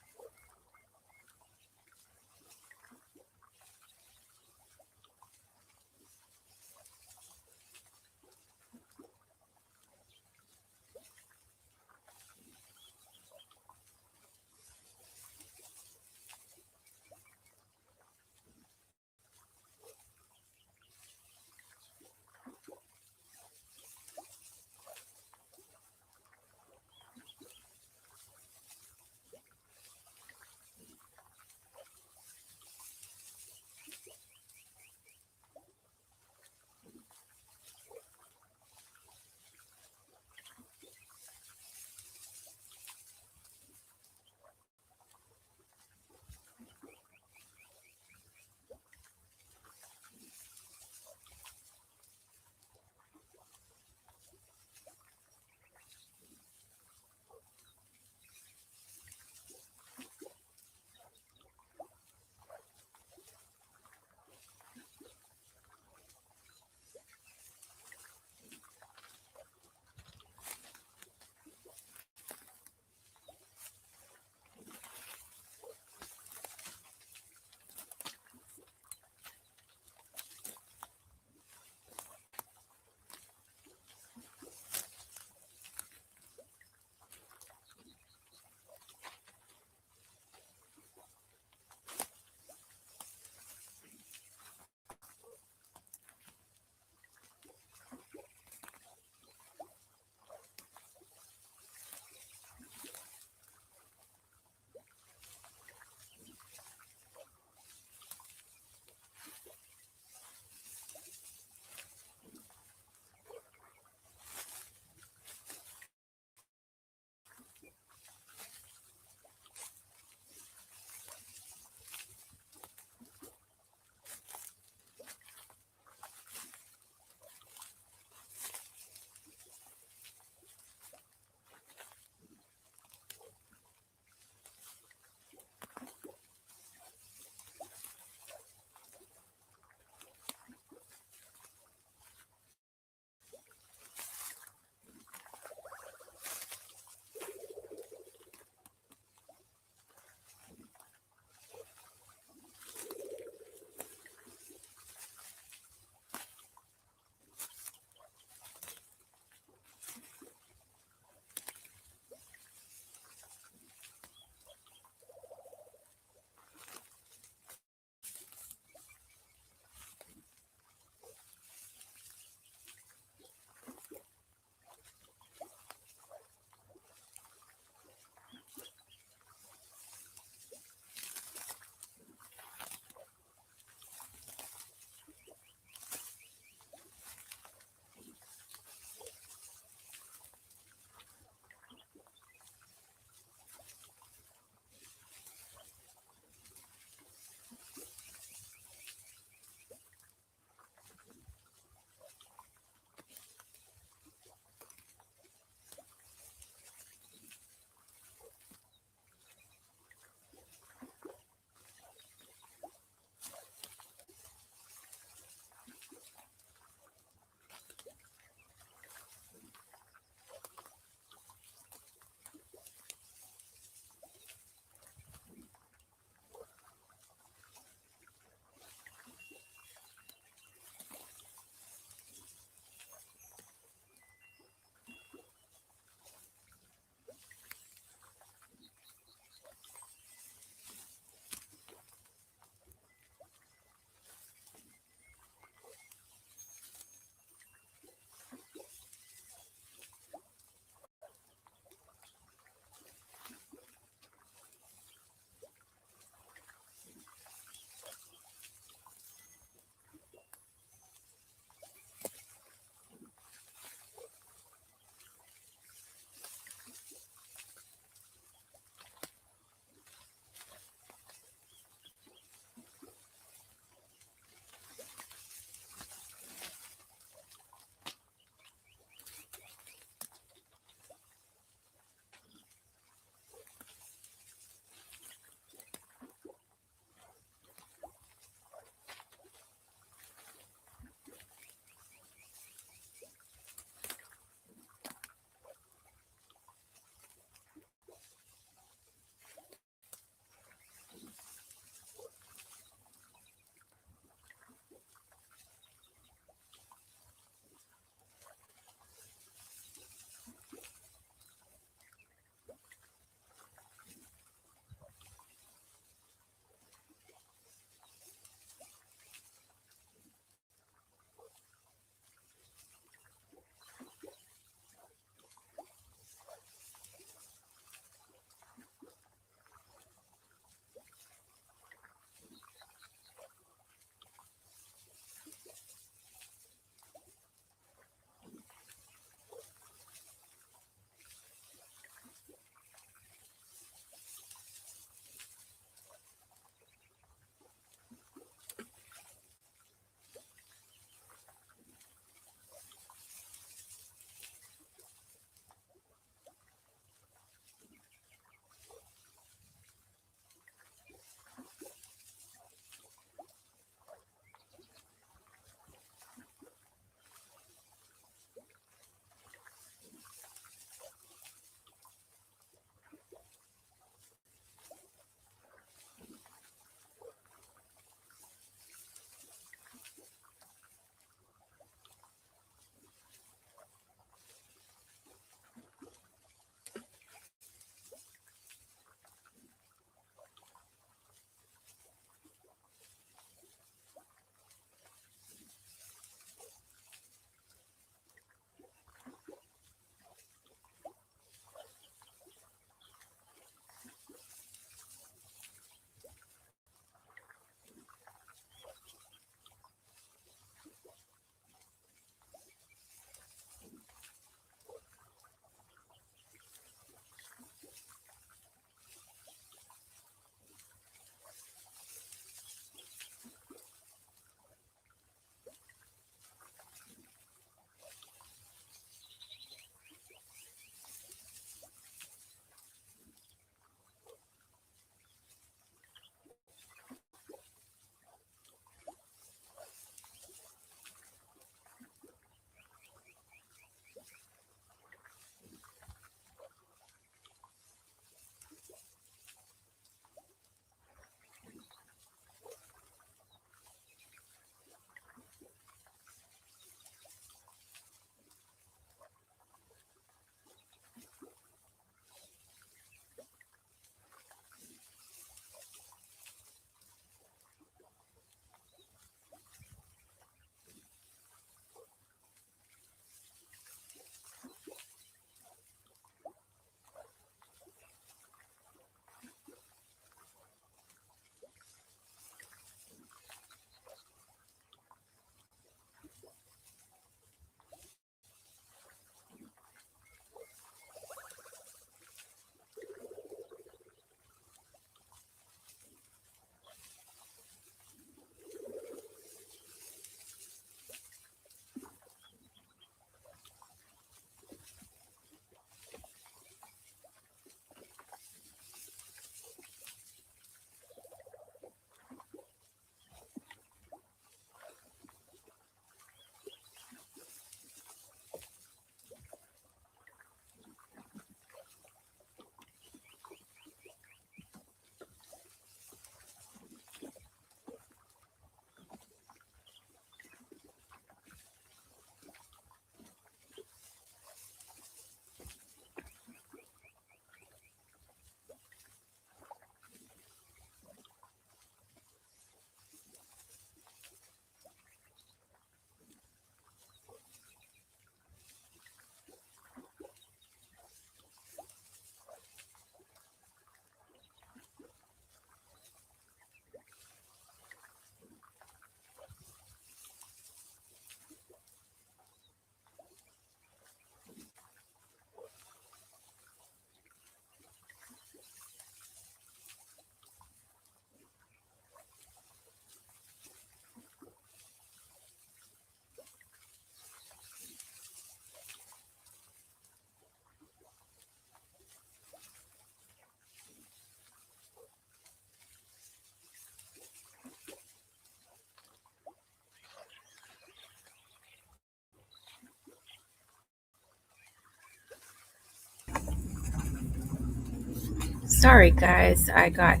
Sorry, guys, I got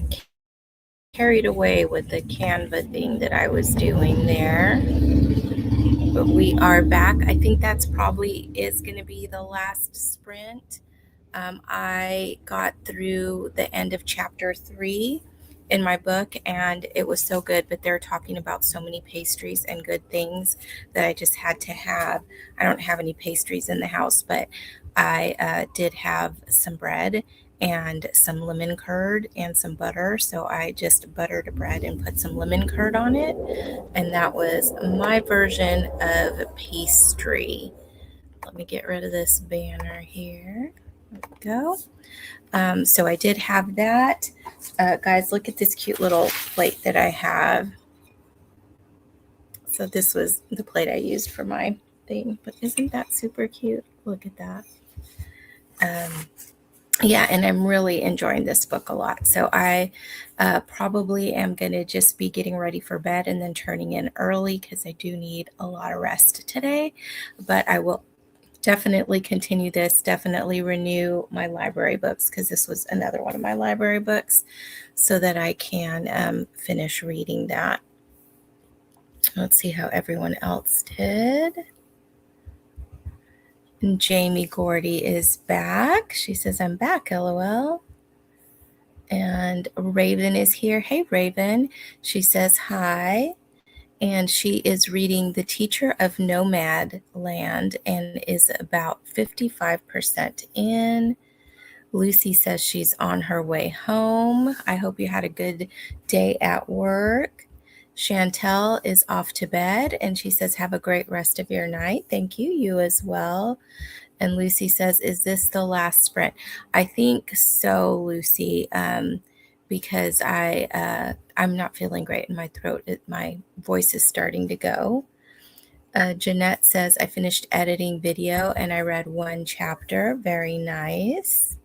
carried away with the Canva thing that I was doing there. But we are back. I think that's probably is going to be the last sprint. I got through the end of chapter 3 in my book, and it was so good. But they're talking about so many pastries and good things that I just had to have. I don't have any pastries in the house, but I did have some bread and some lemon curd and some butter. So I just buttered bread and put some lemon curd on it. And that was my version of pastry. Let me get rid of this banner here. There we go. So I did have that. Guys, look at this cute little plate that I have. So this was the plate I used for my thing, but isn't that super cute? Look at that. Yeah, and I'm really enjoying this book a lot. So I probably am going to just be getting ready for bed and then turning in early because I do need a lot of rest today. But I will definitely continue this, definitely renew my library books because this was another one of my library books so that I can finish reading that. Let's see how everyone else did. And Jamie Gordy is back. She says, I'm back, LOL. And Raven is here. Hey, Raven. She says hi. And she is reading The Teacher of Nomad Land and is about 55% in. Lucy says she's on her way home. I hope you had a good day at work. Chantel is off to bed and she says, have a great rest of your night. Thank you. You as well. And Lucy says, is this the last sprint? I think so, Lucy, because I'm not feeling great in my throat. My voice is starting to go. Jeanette says, I finished editing video and I read 1 chapter. Very nice.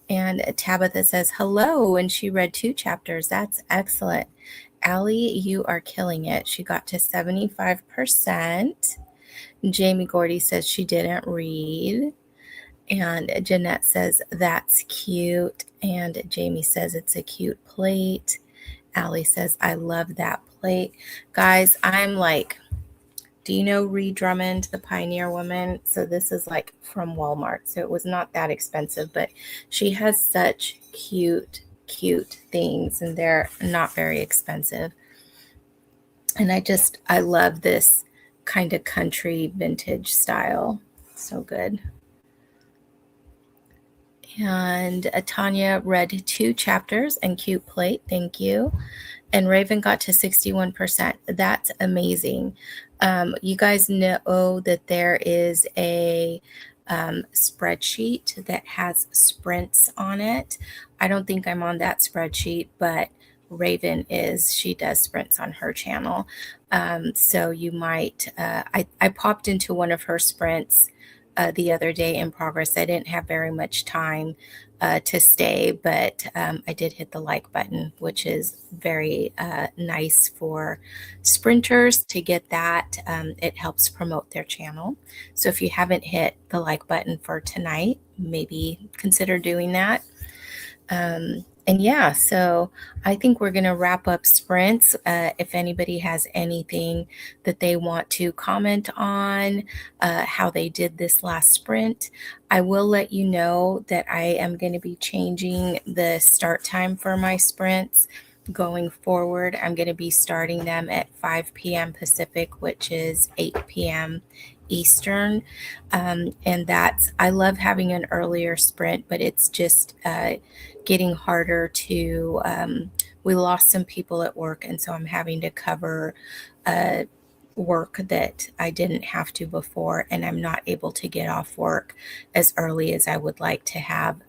And Tabitha says, hello, and she read 2 chapters. That's excellent. Allie, you are killing it. She got to 75%. Jamie Gordy says she didn't read. And Jeanette says, that's cute. And Jamie says, it's a cute plate. Allie says, I love that plate. Guys, I'm like, do you know Ree Drummond, the Pioneer Woman? So this is like from Walmart. So it was not that expensive, but she has such cute things and they're not very expensive. And I love this kind of country vintage style. So good. And Tanya read 2 chapters and cute plate. Thank you. And Raven got to 61%. That's amazing. You guys know that there is a spreadsheet that has sprints on it. I don't think I'm on that spreadsheet, but Raven is. She does sprints on her channel. So you might, I popped into one of her sprints the other day in progress. I didn't have very much time to stay, but I did hit the like button, which is very nice for sprinters to get that. It helps promote their channel. So if you haven't hit the like button for tonight, maybe consider doing that. And yeah, so I think we're going to wrap up sprints. If anybody has anything that they want to comment on, how they did this last sprint, I will let you know that I am going to be changing the start time for my sprints. Going forward, I'm going to be starting them at 5 p.m. Pacific, which is 8 p.m. Eastern. And I love having an earlier sprint, but it's just getting harder to, we lost some people at work. And so I'm having to cover work that I didn't have to before. And I'm not able to get off work as early as I would like to have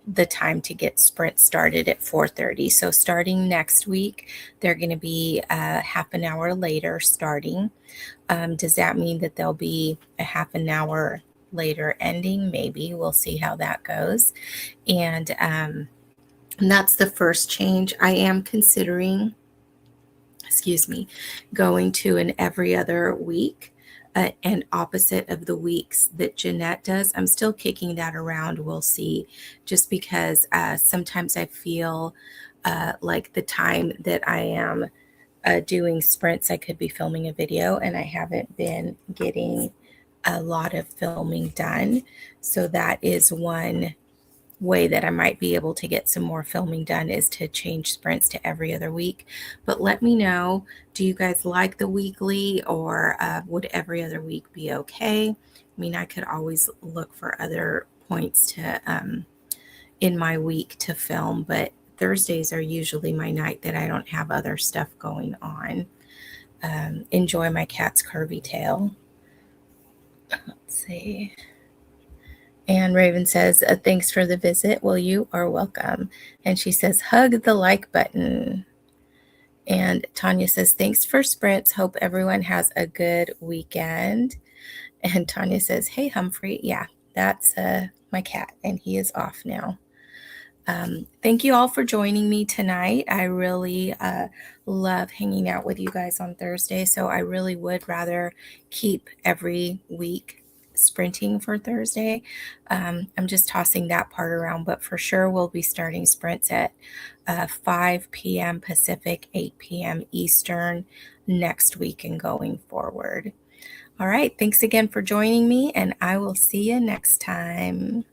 the time to get sprint started at 4:30. So starting next week, they're going to be half an hour later starting. Does that mean that they'll be a half an hour later ending? Maybe. We'll see how that goes. And that's the first change. I am considering, going to an every other week and opposite of the weeks that Jeanette does. I'm still kicking that around. We'll see, just because sometimes I feel like the time that I am doing sprints, I could be filming a video, and I haven't been getting a lot of filming done. So that is one way that I might be able to get some more filming done, is to change sprints to every other week. But let me know, do you guys like the weekly, or would every other week be okay? I mean, I could always look for other points to in my week to film, but Thursdays are usually my night that I don't have other stuff going on. Enjoy my cat's curvy tail. Let's see. And Raven says, thanks for the visit. Well, you are welcome. And she says, hug the like button. And Tanya says, thanks for sprints. Hope everyone has a good weekend. And Tanya says, hey, Humphrey. Yeah, that's my cat, and he is off now. Thank you all for joining me tonight. I really love hanging out with you guys on Thursday. So I really would rather keep every week sprinting for Thursday. I'm just tossing that part around, but for sure we'll be starting sprints at 5 p.m. Pacific, 8 p.m. Eastern next week and going forward. All right. Thanks again for joining me, and I will see you next time.